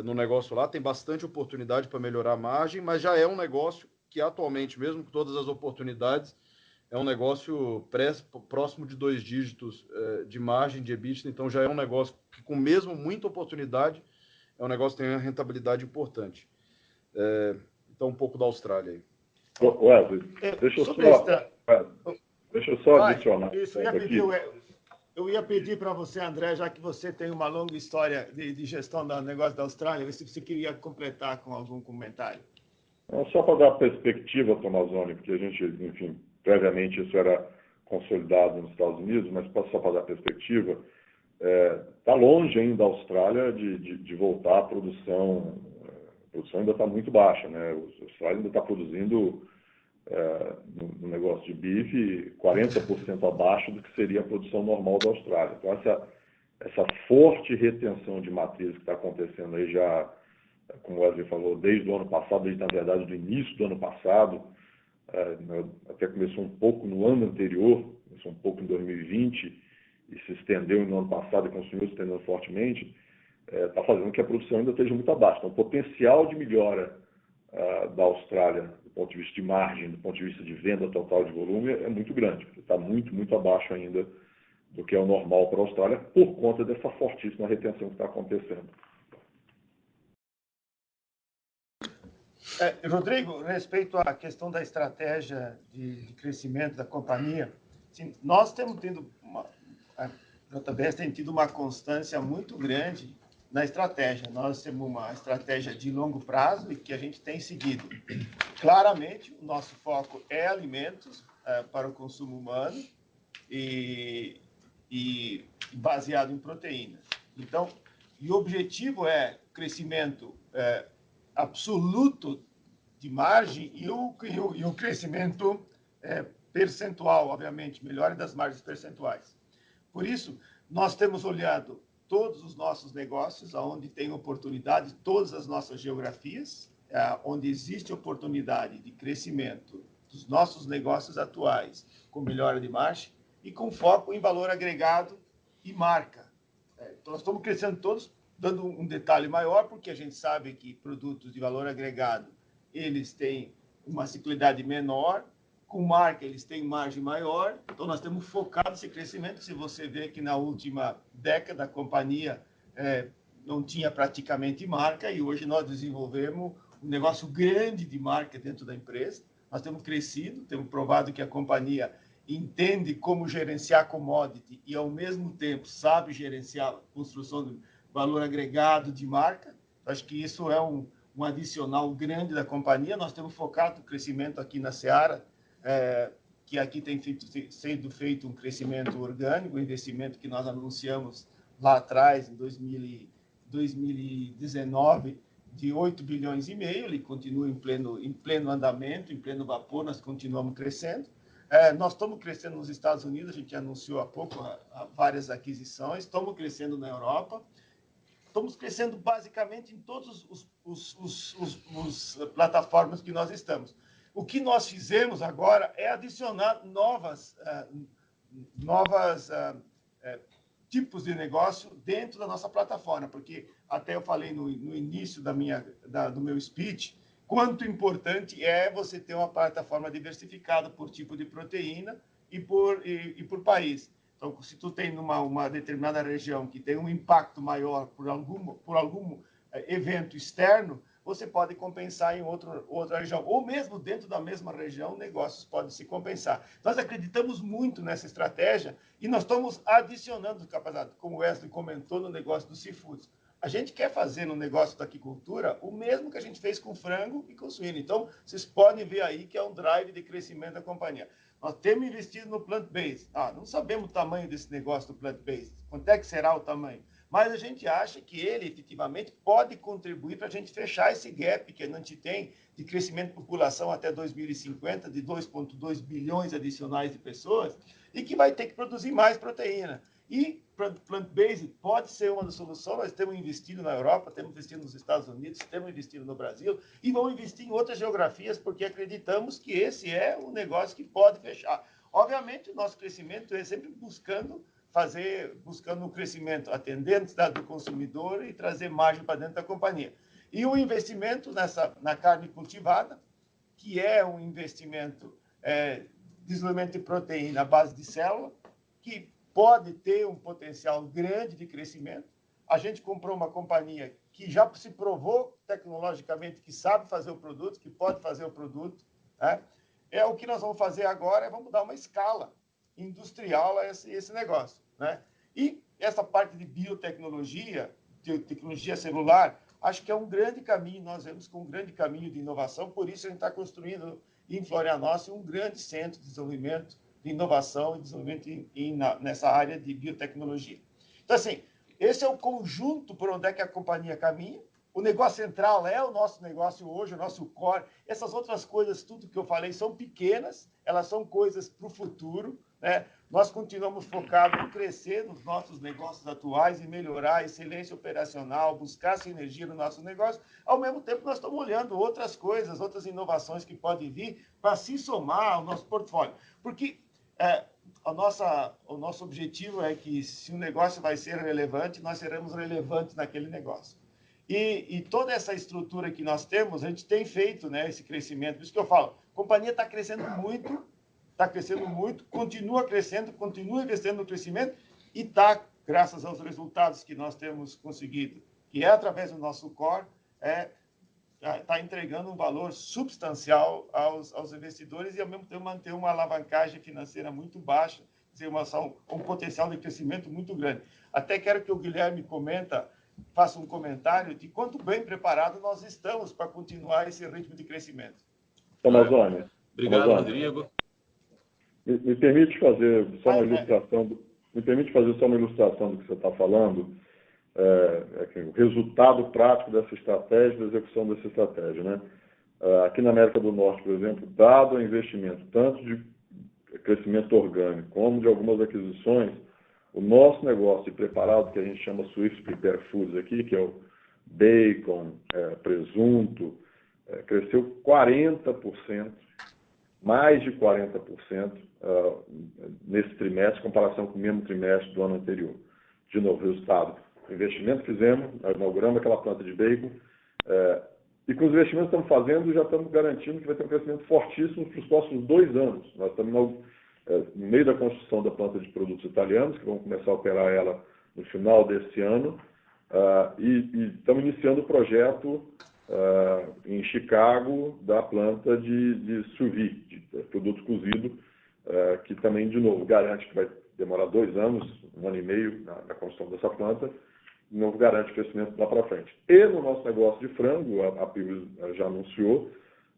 no negócio lá. Tem bastante oportunidade para melhorar a margem, mas já é um negócio que atualmente, mesmo com todas as oportunidades, é um negócio próximo de 2 dígitos de margem de EBITDA, então já é um negócio que, com mesmo muita oportunidade, é um negócio que tem uma rentabilidade importante. Então, um pouco da Austrália aí. Wesley, deixa eu só adicionar. Isso, eu ia pedir para você, André, já que você tem uma longa história de gestão do negócio da Austrália, se você queria completar com algum comentário. Só para dar perspectiva, Tomazoni, porque a gente, enfim, previamente isso era consolidado nos Estados Unidos, mas só para dar perspectiva, está longe ainda da Austrália de voltar à produção. A produção ainda está muito baixa, né? A Austrália ainda está produzindo no negócio de bife 40% abaixo do que seria a produção normal da Austrália. Então, essa forte retenção de matriz que está acontecendo aí já, como o Wesley falou, desde o ano passado, desde, na verdade, do início do ano passado, até começou um pouco no ano anterior, começou um pouco em 2020 e se estendeu no ano passado e continuou se estendendo fortemente, está fazendo que a produção ainda esteja muito abaixo. Então, o potencial de melhora da Austrália, do ponto de vista de margem, do ponto de vista de venda total de volume, é muito grande, porque está muito, muito abaixo ainda do que é o normal para a Austrália, por conta dessa fortíssima retenção que está acontecendo. Rodrigo, respeito à questão da estratégia de crescimento da companhia, sim, nós temos tido a JBS tem tido uma constância muito grande na estratégia. Nós temos uma estratégia de longo prazo e que a gente tem seguido. Claramente, o nosso foco é alimentos para o consumo humano e baseado em proteínas. Então, e o objetivo é crescimento absoluto de margem e o crescimento percentual, obviamente, melhora das margens percentuais. Por isso, nós temos olhado todos os nossos negócios, onde tem oportunidade, todas as nossas geografias, onde existe oportunidade de crescimento dos nossos negócios atuais, com melhora de margem e com foco em valor agregado e marca. Então, nós estamos crescendo todos, dando um detalhe maior, porque a gente sabe que produtos de valor agregado, eles têm uma ciclicidade menor, com marca eles têm margem maior, então nós temos focado esse crescimento. Se você vê que na última década a companhia não tinha praticamente marca e hoje nós desenvolvemos um negócio grande de marca dentro da empresa, nós temos crescido, temos provado que a companhia entende como gerenciar commodity e ao mesmo tempo sabe gerenciar a construção de valor agregado de marca. Acho que isso é um adicional grande da companhia. Nós temos focado o crescimento aqui na Seara, que aqui tem sido feito um crescimento orgânico, um investimento que nós anunciamos lá atrás, em 2019, de 8 bilhões e meio, ele continua em pleno andamento, em pleno vapor, nós continuamos crescendo. Nós estamos crescendo nos Estados Unidos, a gente anunciou há pouco várias aquisições, estamos crescendo na Europa, estamos crescendo basicamente em todas as plataformas que nós estamos. O que nós fizemos agora é adicionar novas tipos de negócio dentro da nossa plataforma, porque até eu falei no início do meu speech, quanto importante é você ter uma plataforma diversificada por tipo de proteína e por país. Então, se tu tem uma determinada região que tem um impacto maior por algum evento externo, você pode compensar em outra região, ou mesmo dentro da mesma região, negócios podem se compensar. Nós acreditamos muito nessa estratégia e nós estamos adicionando capacidade, como o Wesley comentou no negócio dos seafoods. A gente quer fazer no negócio da aquicultura o mesmo que a gente fez com frango e com suíno. Então, vocês podem ver aí que é um drive de crescimento da companhia. Nós temos investido no plant-based. Não sabemos o tamanho desse negócio do plant-based. Quanto é que será o tamanho? Mas a gente acha que ele, efetivamente, pode contribuir para a gente fechar esse gap que a gente tem de crescimento de população até 2050, de 2,2 bilhões adicionais de pessoas, e que vai ter que produzir mais proteína. E plant-based pode ser uma das soluções. Nós temos investido na Europa, temos investido nos Estados Unidos, temos investido no Brasil e vamos investir em outras geografias porque acreditamos que esse é um negócio que pode fechar. Obviamente, o nosso crescimento é sempre buscando um crescimento, atender a necessidade do consumidor e trazer margem para dentro da companhia. E o investimento na carne cultivada, que é um investimento de desenvolvimento de proteína à base de célula, que pode ter um potencial grande de crescimento. A gente comprou uma companhia que já se provou tecnologicamente que sabe fazer o produto, que pode fazer o produto, né? O que nós vamos fazer agora vamos dar uma escala industrial a esse negócio, né? E essa parte de biotecnologia, de tecnologia celular, acho que é um grande caminho, nós vemos com um grande caminho de inovação, por isso a gente está construindo em Florianópolis um grande centro de desenvolvimento, de inovação e desenvolvimento nessa área de biotecnologia. Então, assim, esse é o conjunto por onde é que a companhia caminha. O negócio central é o nosso negócio hoje, o nosso core. Essas outras coisas, tudo que eu falei, são pequenas, elas são coisas para o futuro, né? Nós continuamos focados em crescer nos nossos negócios atuais e melhorar a excelência operacional, buscar sinergia no nosso negócio. Ao mesmo tempo, nós estamos olhando outras coisas, outras inovações que podem vir para se somar ao nosso portfólio. Porque o nosso objetivo é que, se o negócio vai ser relevante, nós seremos relevantes naquele negócio. E toda essa estrutura que nós temos, a gente tem feito, né, esse crescimento. Por isso que eu falo, a companhia está crescendo muito, continua crescendo, continua investindo no crescimento e está, graças aos resultados que nós temos conseguido, que é através do nosso core, está entregando um valor substancial aos investidores e, ao mesmo tempo, manter uma alavancagem financeira muito baixa, quer dizer, um potencial de crescimento muito grande. Até quero que o Guilherme faça um comentário de quanto bem preparado nós estamos para continuar esse ritmo de crescimento. Amazônia. Obrigado, Rodrigo. Me permite fazer só uma ilustração do que você está falando, o resultado prático dessa estratégia, da execução dessa estratégia, né? Aqui na América do Norte, por exemplo, dado o investimento tanto de crescimento orgânico como de algumas aquisições, o nosso negócio de preparado, que a gente chama Swift Prepare Foods aqui, que é o bacon, presunto, cresceu 40%, mais de 40% nesse trimestre, em comparação com o mesmo trimestre do ano anterior. De novo, resultado. O investimento que fizemos, inauguramos aquela planta de bacon, e com os investimentos que estamos fazendo, já estamos garantindo que vai ter um crescimento fortíssimo para os próximos 2 anos. Nós estamos no meio da construção da planta de produtos italianos, que vamos começar a operar ela no final desse ano, e estamos iniciando o projeto em Chicago da planta de sous vide, de produto cozido, que também, de novo, garante que vai demorar 2 anos, 1 ano e meio na construção dessa planta, de novo garante o crescimento lá para frente. E no nosso negócio de frango, a Pilgrim já anunciou,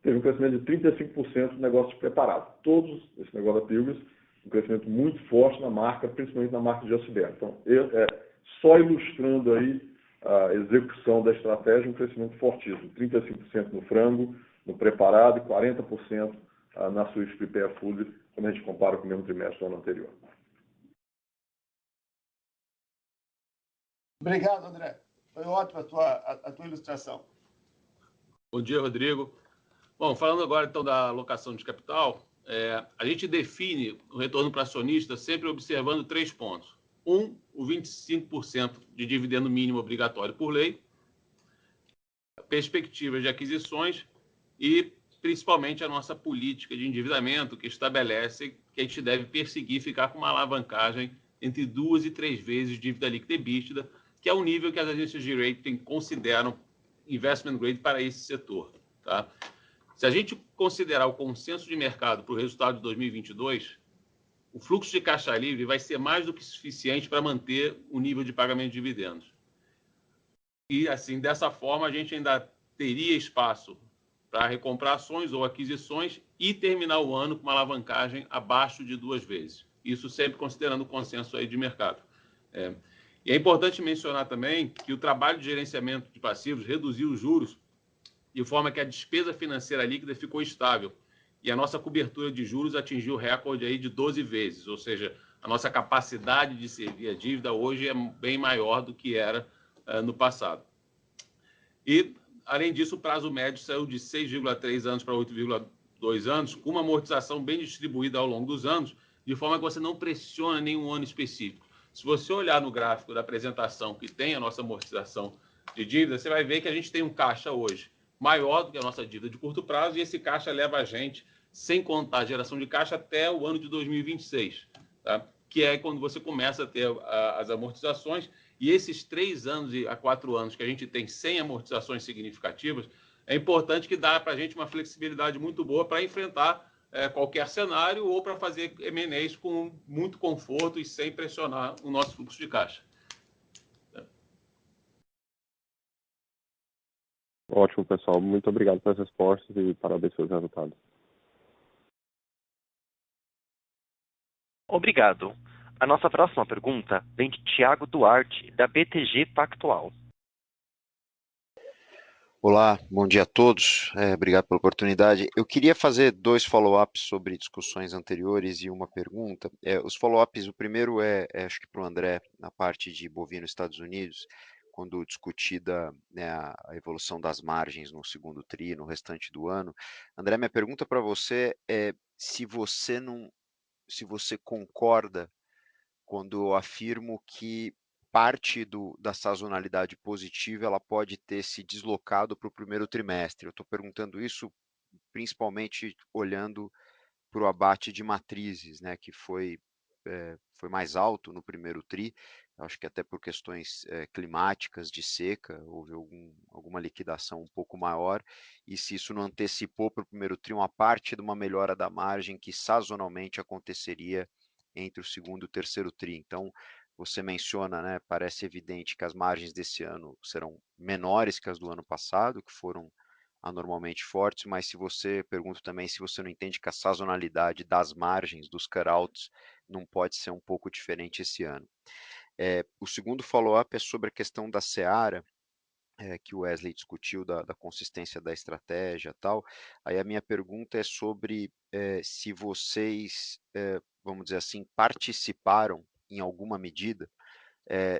teve um crescimento de 35% no negócio de preparado. Todos esse negócio da Pilgrim, um crescimento muito forte na marca, principalmente na marca de Occidente. Então, só ilustrando aí a execução da estratégia, um crescimento fortíssimo, 35% no frango, no preparado e 40% na Swift Prepare Food, quando a gente compara com o mesmo trimestre do ano anterior. Obrigado, André. Foi ótima a tua ilustração. Bom dia, Rodrigo. Bom, falando agora então da alocação de capital, a gente define o retorno para acionista sempre observando 3 pontos. O 25% de dividendo mínimo obrigatório por lei, perspectivas de aquisições e, principalmente, a nossa política de endividamento, que estabelece que a gente deve perseguir ficar com uma alavancagem entre 2 e 3 vezes dívida líquida e EBITDA, que é o nível que as agências de rating consideram investment grade para esse setor. Tá? Se a gente considerar o consenso de mercado para o resultado de 2022, o fluxo de caixa livre vai ser mais do que suficiente para manter o nível de pagamento de dividendos. E, assim, dessa forma, a gente ainda teria espaço para recomprar ações ou aquisições e terminar o ano com uma alavancagem abaixo de 2 vezes. Isso sempre considerando o consenso aí de mercado. E é importante mencionar também que o trabalho de gerenciamento de passivos reduziu os juros de forma que a despesa financeira líquida ficou estável. E a nossa cobertura de juros atingiu o recorde aí de 12 vezes, ou seja, a nossa capacidade de servir a dívida hoje é bem maior do que era no passado. E, além disso, o prazo médio saiu de 6,3 anos para 8,2 anos, com uma amortização bem distribuída ao longo dos anos, de forma que você não pressiona nenhum ano específico. Se você olhar no gráfico da apresentação que tem a nossa amortização de dívida, você vai ver que a gente tem um caixa hoje maior do que a nossa dívida de curto prazo, e esse caixa leva a gente, sem contar a geração de caixa, até o ano de 2026, tá? Que é quando você começa a ter as amortizações. E esses 3 anos a 4 anos que a gente tem sem amortizações significativas, é importante que dá para a gente uma flexibilidade muito boa para enfrentar qualquer cenário ou para fazer M&As com muito conforto e sem pressionar o nosso fluxo de caixa. Ótimo, pessoal. Muito obrigado pelas respostas e parabéns pelos resultados. Obrigado. A nossa próxima pergunta vem de Thiago Duarte, da BTG Pactual. Olá, bom dia a todos. Obrigado pela oportunidade. Eu queria fazer 2 follow-ups sobre discussões anteriores e uma pergunta. Os follow-ups, o primeiro acho que para o André, na parte de bovino Estados Unidos, quando discutida, né, a evolução das margens no segundo tri, no restante do ano. André, minha pergunta para você é se você concorda quando eu afirmo que parte da sazonalidade positiva ela pode ter se deslocado para o primeiro trimestre. Eu estou perguntando isso principalmente olhando para o abate de matrizes, né, que foi mais alto no primeiro tri, acho que até por questões climáticas de seca, houve alguma liquidação um pouco maior, e se isso não antecipou para o primeiro tri uma parte de uma melhora da margem que sazonalmente aconteceria entre o segundo e o terceiro tri. Então, você menciona, né, parece evidente que as margens desse ano serão menores que as do ano passado, que foram anormalmente fortes, mas pergunto também se você não entende que a sazonalidade das margens, dos cutouts, não pode ser um pouco diferente esse ano. O segundo follow-up é sobre a questão da Seara, que o Wesley discutiu, da consistência da estratégia e tal. Aí a minha pergunta é sobre se vocês, vamos dizer assim, participaram em alguma medida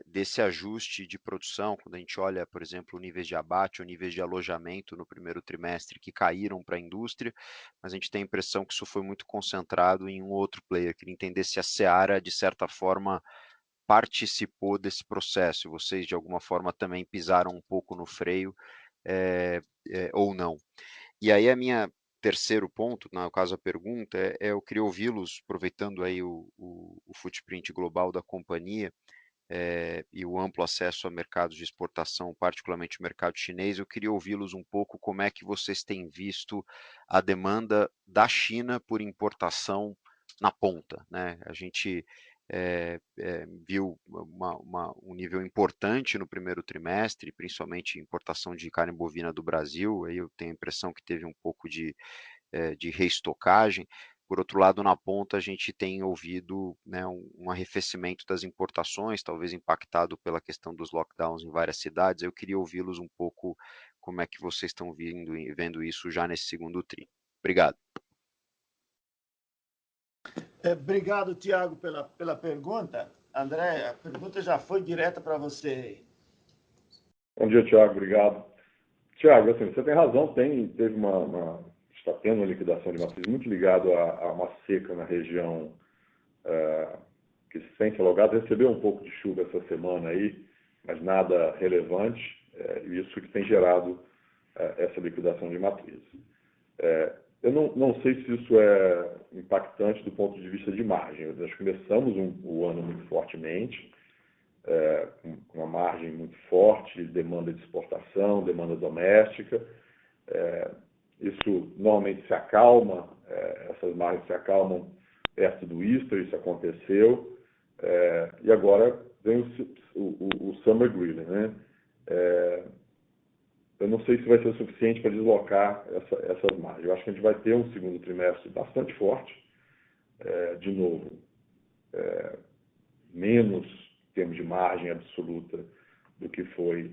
desse ajuste de produção, quando a gente olha, por exemplo, níveis de abate ou níveis de alojamento no primeiro trimestre que caíram para a indústria, mas a gente tem a impressão que isso foi muito concentrado em um outro player. Queria entender se a Seara, de certa forma, participou desse processo, vocês de alguma forma também pisaram um pouco no freio ou não. E aí a minha terceiro ponto, no caso a pergunta, eu queria ouvi-los, aproveitando aí o footprint global da companhia, e o amplo acesso a mercados de exportação, particularmente o mercado chinês, eu queria ouvi-los um pouco como é que vocês têm visto a demanda da China por importação na ponta, né? A gente viu um nível importante no primeiro trimestre, principalmente importação de carne bovina do Brasil, aí eu tenho a impressão que teve um pouco de reestocagem. Por outro lado, na ponta, a gente tem ouvido, né, um arrefecimento das importações, talvez impactado pela questão dos lockdowns em várias cidades. Eu queria ouvi-los um pouco como é que vocês estão vendo isso já nesse segundo tri. Obrigado. Obrigado, Thiago, pela pergunta. André, a pergunta já foi direta para você. Bom dia, Thiago. Obrigado. Thiago, assim, você tem razão, está tendo uma liquidação de matriz muito ligado a uma seca na região que se sente alogada. Recebeu um pouco de chuva essa semana aí, mas nada relevante, e isso que tem gerado essa liquidação de matrizes. Eu não sei se isso é impactante do ponto de vista de margem. Nós começamos o ano muito fortemente, com uma margem muito forte, demanda de exportação, demanda doméstica. Isso normalmente se acalma, essas margens se acalmam perto do Easter, isso aconteceu, e agora vem o Summer Grilling, né? Eu não sei se vai ser suficiente para deslocar essas margens. Eu acho que a gente vai ter um segundo trimestre bastante forte, de novo, menos em termos de margem absoluta do que foi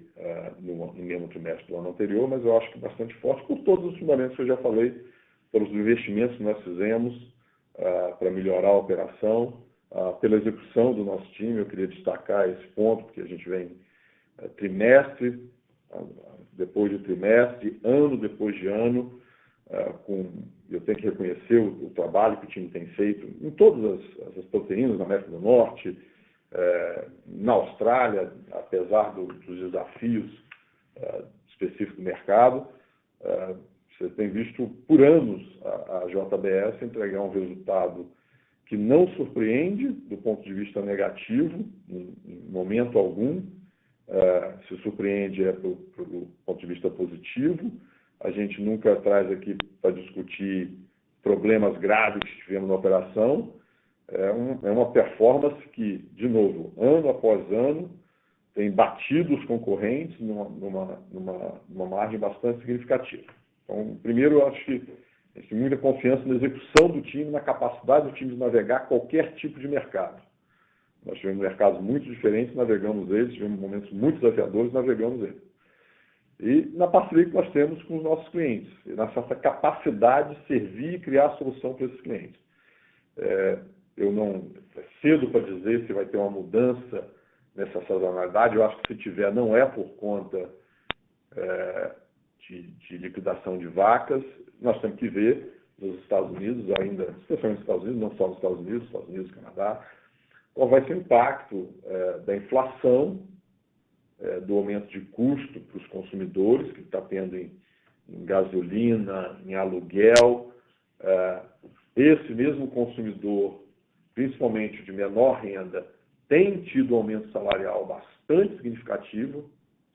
no mesmo trimestre do ano anterior, mas eu acho que bastante forte por todos os fundamentos que eu já falei, pelos investimentos que nós fizemos para melhorar a operação, pela execução do nosso time. Eu queria destacar esse ponto, porque a gente vem trimestre depois de trimestre, ano depois de ano, eu tenho que reconhecer o trabalho que o time tem feito em todas as proteínas, na América do Norte, na Austrália, apesar dos desafios específicos do mercado. Você tem visto por anos a JBS entregar um resultado que não surpreende do ponto de vista negativo, em momento algum. Se surpreende pelo ponto de vista positivo. A gente nunca traz aqui para discutir problemas graves que tivemos na operação. É uma performance que, de novo, ano após ano, tem batido os concorrentes numa margem bastante significativa. Então, primeiro, eu acho que a gente tem muita confiança na execução do time, na capacidade do time de navegar qualquer tipo de mercado. Nós tivemos mercados muito diferentes, navegamos eles, tivemos momentos muito desafiadores, navegamos eles. E na parceria que nós temos com os nossos clientes, e nessa capacidade de servir e criar solução para esses clientes. É cedo para dizer se vai ter uma mudança nessa sazonalidade. Eu acho que se tiver, não é por conta de liquidação de vacas. Nós temos que ver nos Estados Unidos ainda, especialmente nos Estados Unidos, não só nos Estados Unidos, Canadá, qual vai ser o impacto da inflação, do aumento de custo para os consumidores, que está tendo em gasolina, em aluguel. Esse mesmo consumidor, principalmente de menor renda, tem tido um aumento salarial bastante significativo,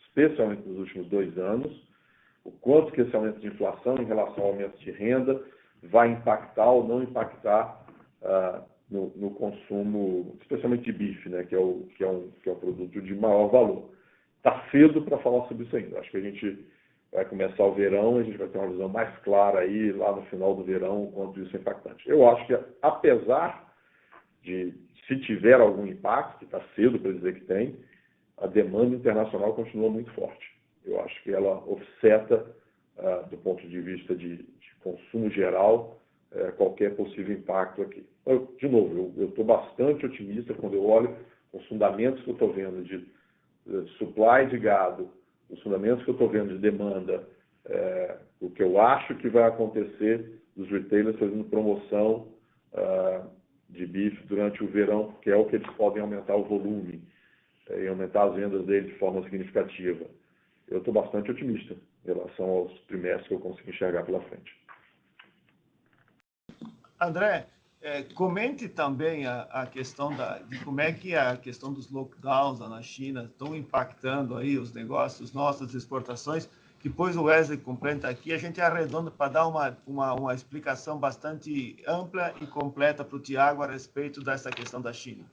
especialmente nos últimos 2 anos. O quanto que esse aumento de inflação em relação ao aumento de renda vai impactar ou não impactar no consumo, especialmente de bife, né, que é um produto de maior valor. Está cedo para falar sobre isso ainda. Acho que a gente vai começar o verão, a gente vai ter uma visão mais clara aí, lá no final do verão, o quanto isso é impactante. Eu acho que, apesar de, se tiver algum impacto, que está cedo para dizer que tem, a demanda internacional continua muito forte. Eu acho que ela offseta, do ponto de vista de consumo geral, qualquer possível impacto aqui. De novo, eu estou bastante otimista quando eu olho os fundamentos que eu estou vendo de supply de gado, os fundamentos que eu estou vendo de demanda, o que eu acho que vai acontecer dos retailers fazendo promoção de bife durante o verão, que é o que eles podem aumentar o volume e aumentar as vendas deles de forma significativa. Eu estou bastante otimista em relação aos trimestres que eu consigo enxergar pela frente. André, comente também a questão de como é que a questão dos lockdowns lá na China estão impactando aí os negócios, nossas exportações. Depois o Wesley completa aqui, a gente arredonda para dar uma explicação bastante ampla e completa para o Tiago a respeito dessa questão da China.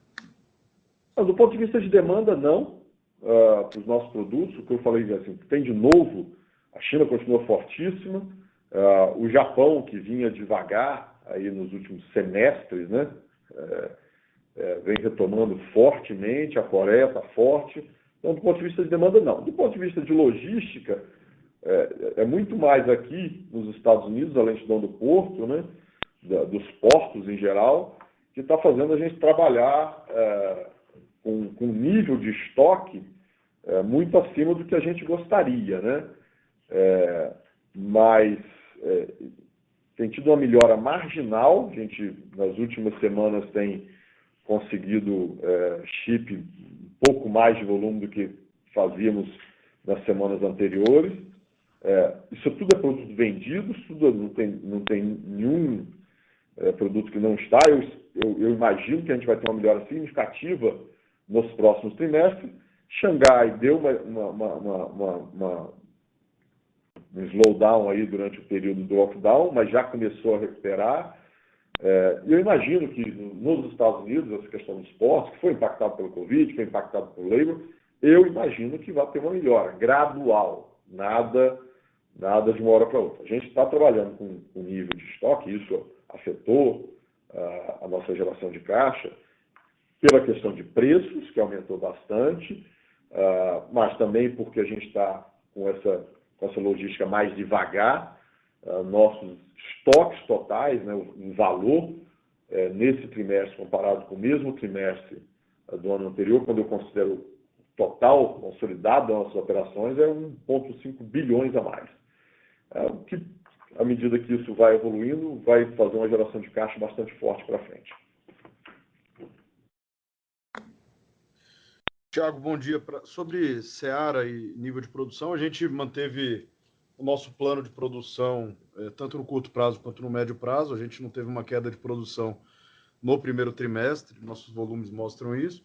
Do ponto de vista de demanda, não. Para os nossos produtos, o que eu falei, assim, tem de novo, a China continua fortíssima, o Japão, que vinha devagar aí nos últimos semestres, né, vem retomando fortemente, a Coreia está forte. Então, do ponto de vista de demanda, não. Do ponto de vista de logística, é muito mais aqui nos Estados Unidos, a lentidão do porto, né, dos portos em geral, que está fazendo a gente trabalhar com um nível de estoque muito acima do que a gente gostaria, né? Mas tem tido uma melhora marginal. A gente, nas últimas semanas, tem conseguido chip um pouco mais de volume do que fazíamos nas semanas anteriores. Isso tudo é produto vendido, tudo não tem nenhum produto que não está. Eu imagino que a gente vai ter uma melhora significativa nos próximos trimestres. Xangai deu um slowdown aí durante o período do lockdown, mas já começou a recuperar. E eu imagino que nos Estados Unidos, essa questão dos portos, que foi impactado pelo Covid, foi impactado pelo labor, eu imagino que vai ter uma melhora gradual, nada de uma hora para outra. A gente está trabalhando com nível de estoque, isso afetou a nossa geração de caixa, pela questão de preços, que aumentou bastante, mas também porque a gente está com essa logística mais devagar. Nossos estoques totais, né, em valor, nesse trimestre, comparado com o mesmo trimestre do ano anterior, quando eu considero o total consolidado das nossas operações, é 1,5 bilhões a mais. Que, à medida que isso vai evoluindo, vai fazer uma geração de caixa bastante forte para frente. Tiago, bom dia. Sobre Seara e nível de produção, a gente manteve o nosso plano de produção tanto no curto prazo quanto no médio prazo. A gente não teve uma queda de produção no primeiro trimestre, nossos volumes mostram isso,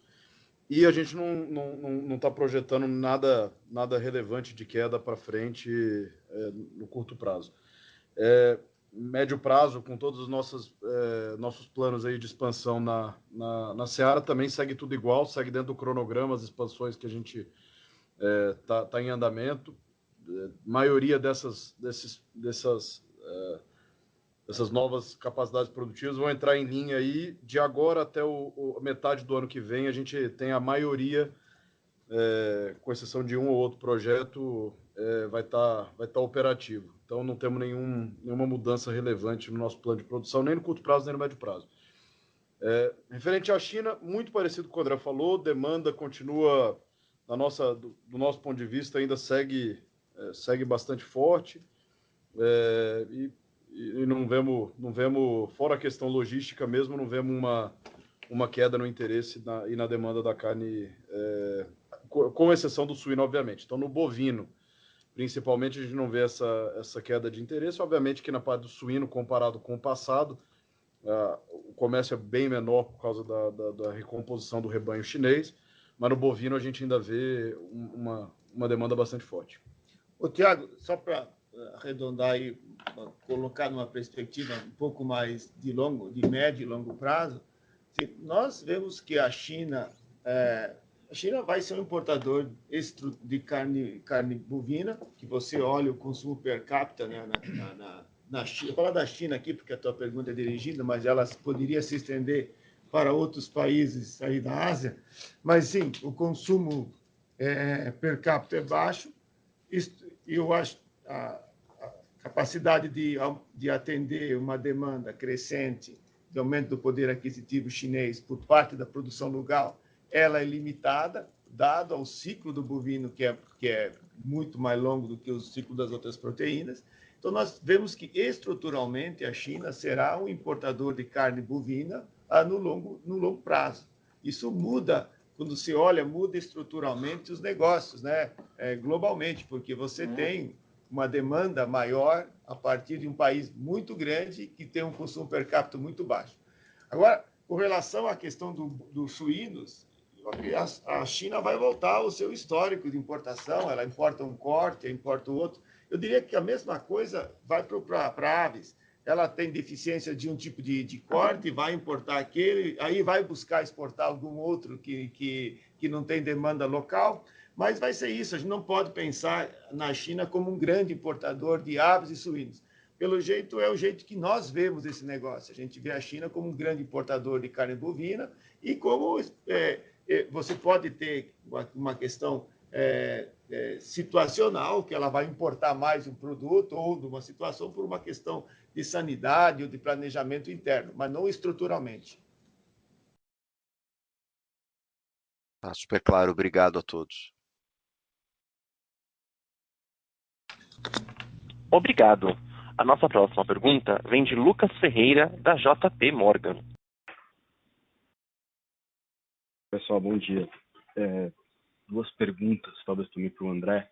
e a gente não está projetando nada relevante de queda para frente no curto prazo. Médio prazo, com todos os nossos planos aí de expansão na Seara, também segue tudo igual, segue dentro do cronograma, as expansões que a gente está em andamento. Maioria dessas novas capacidades produtivas vão entrar em linha aí de agora até a metade do ano que vem. A gente tem a maioria, com exceção de um ou outro projeto, vai estar operativo. Então, não temos nenhuma mudança relevante no nosso plano de produção, nem no curto prazo, nem no médio prazo. Referente à China, muito parecido com o que o André falou, demanda continua, do nosso ponto de vista, ainda segue bastante forte, e não vemos, fora a questão logística mesmo, não vemos uma queda no interesse e na demanda da carne, com exceção do suíno, obviamente. Então, no bovino, principalmente, a gente não vê essa queda de interesse. Obviamente que na parte do suíno, comparado com o passado, o comércio é bem menor por causa da recomposição do rebanho chinês, mas no bovino a gente ainda vê uma demanda bastante forte. Tiago, só para arredondar e colocar numa perspectiva um pouco mais de médio e longo prazo, nós vemos que a China vai ser um importador de carne bovina, que você olha o consumo per capita, né, na China. Vou falar da China aqui, porque a tua pergunta é dirigida, mas ela poderia se estender para outros países aí da Ásia. Mas, sim, o consumo per capita é baixo. Eu acho a capacidade de atender uma demanda crescente de aumento do poder aquisitivo chinês por parte da produção local, ela é limitada, dado ao ciclo do bovino, que é muito mais longo do que o ciclo das outras proteínas. Então, nós vemos que, estruturalmente, a China será um importador de carne bovina no longo prazo. Isso muda, quando se olha, muda estruturalmente os negócios, né? Globalmente, porque você tem uma demanda maior a partir de um país muito grande que tem um consumo per capita muito baixo. Agora, com relação à questão dos suínos, a China vai voltar ao seu histórico de importação, ela importa um corte, importa o outro. Eu diria que a mesma coisa vai para aves. Ela tem deficiência de um tipo de corte, vai importar aquele, aí vai buscar exportar algum outro que não tem demanda local, mas vai ser isso. A gente não pode pensar na China como um grande importador de aves e suínos. Pelo jeito, é o jeito que nós vemos esse negócio. A gente vê a China como um grande importador de carne bovina e como você pode ter uma questão situacional, que ela vai importar mais um produto ou de uma situação por uma questão de sanidade ou de planejamento interno, mas não estruturalmente. Tá super claro, obrigado a todos. Obrigado. A nossa próxima pergunta vem de Lucas Ferreira, da JP Morgan. Pessoal, bom dia. Duas perguntas, talvez também para o André.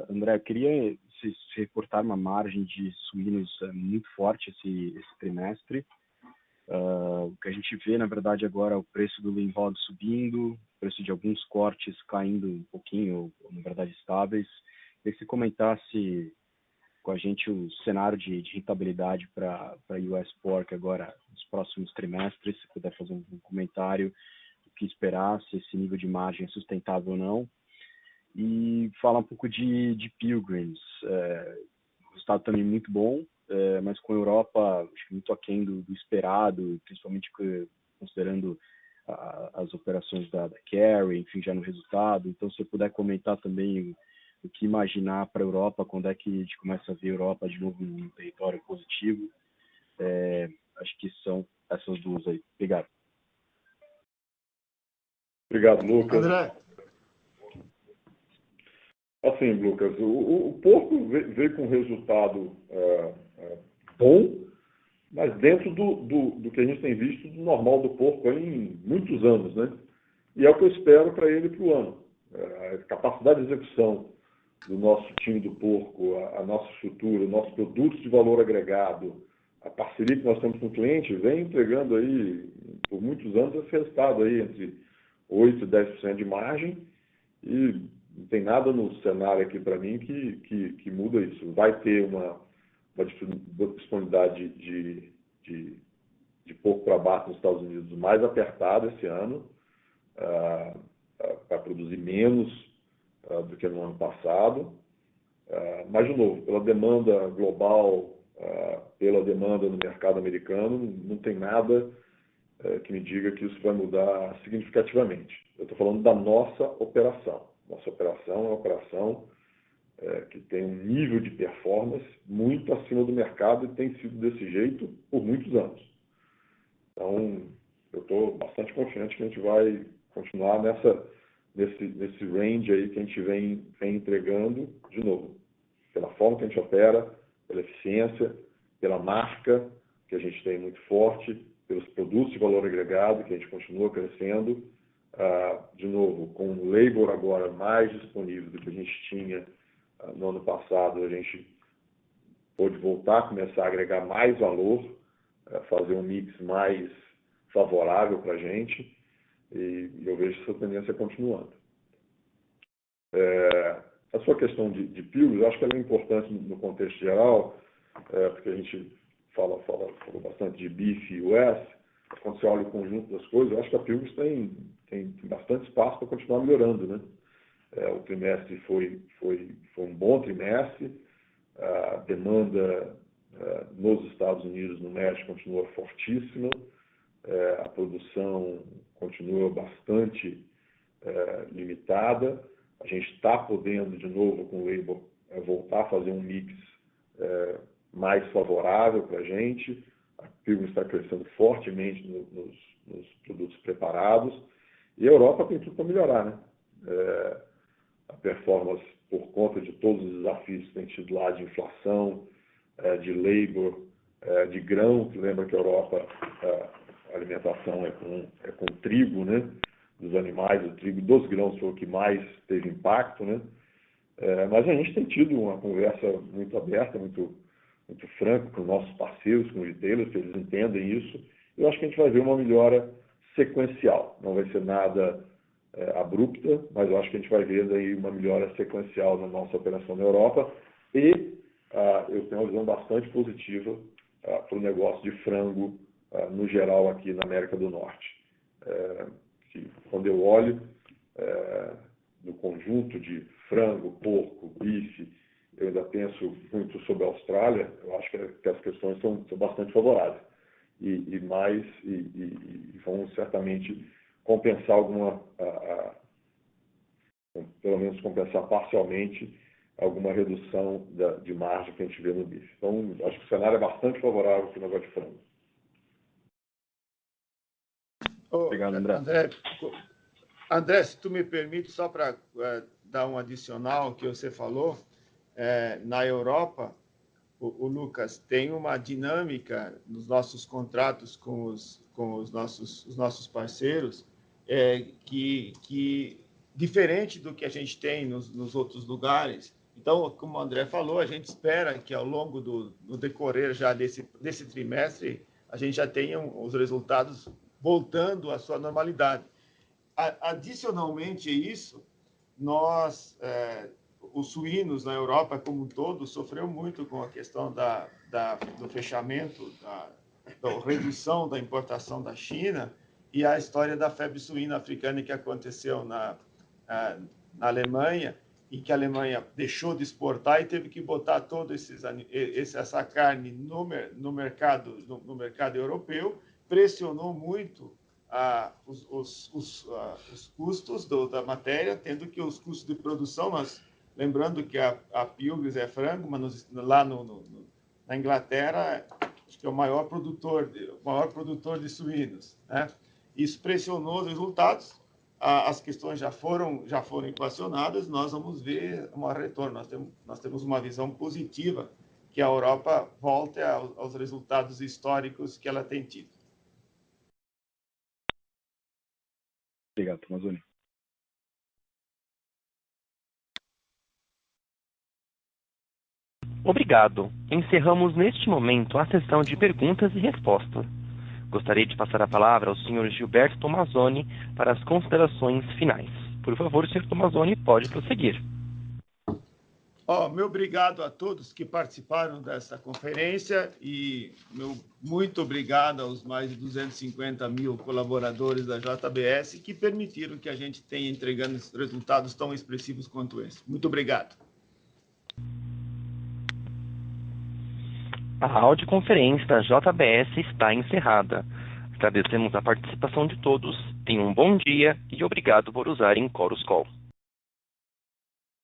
André, eu queria se reportar uma margem de suínos muito forte esse trimestre. O que a gente vê, na verdade, agora é o preço do lean hog subindo, o preço de alguns cortes caindo um pouquinho, ou na verdade estáveis. Queria que você comentasse com a gente o cenário de rentabilidade para US Pork agora nos próximos trimestres, se puder fazer um comentário. que esperar, se esse nível de margem é sustentável ou não. E falar um pouco de Pilgrims. O resultado também muito bom, mas com a Europa acho que muito aquém do esperado, principalmente considerando as operações da Carry, enfim, já no resultado. Então, se você puder comentar também o que imaginar para a Europa, quando é que a gente começa a ver a Europa de novo num território positivo. Acho que são essas duas aí. Obrigado. Obrigado, Lucas. André. Assim, Lucas, o porco veio com um resultado bom, mas dentro do que a gente tem visto do normal do porco em muitos anos, né? E é o que eu espero para ele para o ano. A capacidade de execução do nosso time do porco, a nossa estrutura, nossos produtos de valor agregado, a parceria que nós temos com o cliente, vem entregando aí, por muitos anos, esse resultado aí entre 8% e 10% de margem, e não tem nada no cenário aqui para mim que muda isso. Vai ter uma disponibilidade de porco para abate nos Estados Unidos mais apertada esse ano, para produzir menos do que no ano passado. Mas, de novo, pela demanda global, pela demanda no mercado americano, não tem nada que me diga que isso vai mudar significativamente. Eu estou falando da nossa operação. Nossa operação é uma operação que tem um nível de performance muito acima do mercado e tem sido desse jeito por muitos anos. Então, eu estou bastante confiante que a gente vai continuar nesse range aí que a gente vem entregando, de novo, pela forma que a gente opera, pela eficiência, pela marca que a gente tem muito forte, pelos produtos de valor agregado que a gente continua crescendo, de novo, com o labor agora mais disponível do que a gente tinha no ano passado, a gente pôde voltar a começar a agregar mais valor, fazer um mix mais favorável para a gente, e eu vejo essa tendência continuando. A sua questão de Pilgrims, eu acho que ela é importante no contexto geral, porque a gente falou bastante de beef e US. Quando você olha o conjunto das coisas, eu acho que a Pilgrims tem bastante espaço para continuar melhorando, né? O trimestre foi um bom trimestre, a demanda nos Estados Unidos, no México, continua fortíssima, a produção continua bastante limitada, a gente está podendo, de novo, com o label, voltar a fazer um mix mais favorável para a gente. A Pilgrims está crescendo fortemente nos produtos preparados, e a Europa tem tudo para melhorar, né? A performance, por conta de todos os desafios que tem tido lá de inflação, de labor, de grão, que lembra que a Europa, a alimentação é com trigo, né? Dos animais, o trigo dos grãos foi o que mais teve impacto, né? Mas a gente tem tido uma conversa muito aberta, muito franca com nossos parceiros, com os retailers, que eles entendem isso. Eu acho que a gente vai ver uma melhora sequencial. Não vai ser nada abrupta, mas eu acho que a gente vai ver daí uma melhora sequencial na nossa operação na Europa. E eu tenho uma visão bastante positiva para o negócio de frango no geral aqui na América do Norte. Quando eu olho no conjunto de frango, porco, bife, eu ainda penso muito sobre a Austrália. Eu acho que as questões são bastante favoráveis e vão certamente compensar pelo menos compensar parcialmente alguma redução de margem que a gente vê no bife. Então, acho que o cenário é bastante favorável para o negócio de frango. Obrigado, André. André, se tu me permite, só para dar um adicional que você falou, na Europa, o Lucas, tem uma dinâmica nos nossos contratos com os nossos parceiros que diferente do que a gente tem nos outros lugares. Então, como o André falou, a gente espera que ao longo do decorrer já desse trimestre, a gente já tenha os resultados voltando à sua normalidade. Adicionalmente a isso, os suínos na Europa como um todo sofreu muito com a questão do fechamento, da redução da importação da China, e a história da febre suína africana que aconteceu na Alemanha, em que a Alemanha deixou de exportar e teve que botar toda essa carne no mercado europeu, pressionou muito os custos da matéria, tendo que os custos de produção, lembrando que a Pilgrims é frango, mas lá na Inglaterra, acho que é o maior produtor de suínos, né? Isso pressionou os resultados. As questões já foram equacionadas, nós vamos ver um retorno. Nós temos uma visão positiva que a Europa volte aos resultados históricos que ela tem tido. Obrigado, Tomazoni. Obrigado. Encerramos neste momento a sessão de perguntas e respostas. Gostaria de passar a palavra ao senhor Gilberto Tomazoni para as considerações finais. Por favor, senhor Tomazoni, pode prosseguir. Meu obrigado a todos que participaram dessa conferência e muito obrigado aos mais de 250 mil colaboradores da JBS que permitiram que a gente tenha entregando resultados tão expressivos quanto esse. Muito obrigado. A audioconferência da JBS está encerrada. Agradecemos a participação de todos, tenham um bom dia e obrigado por usarem Chorus Call.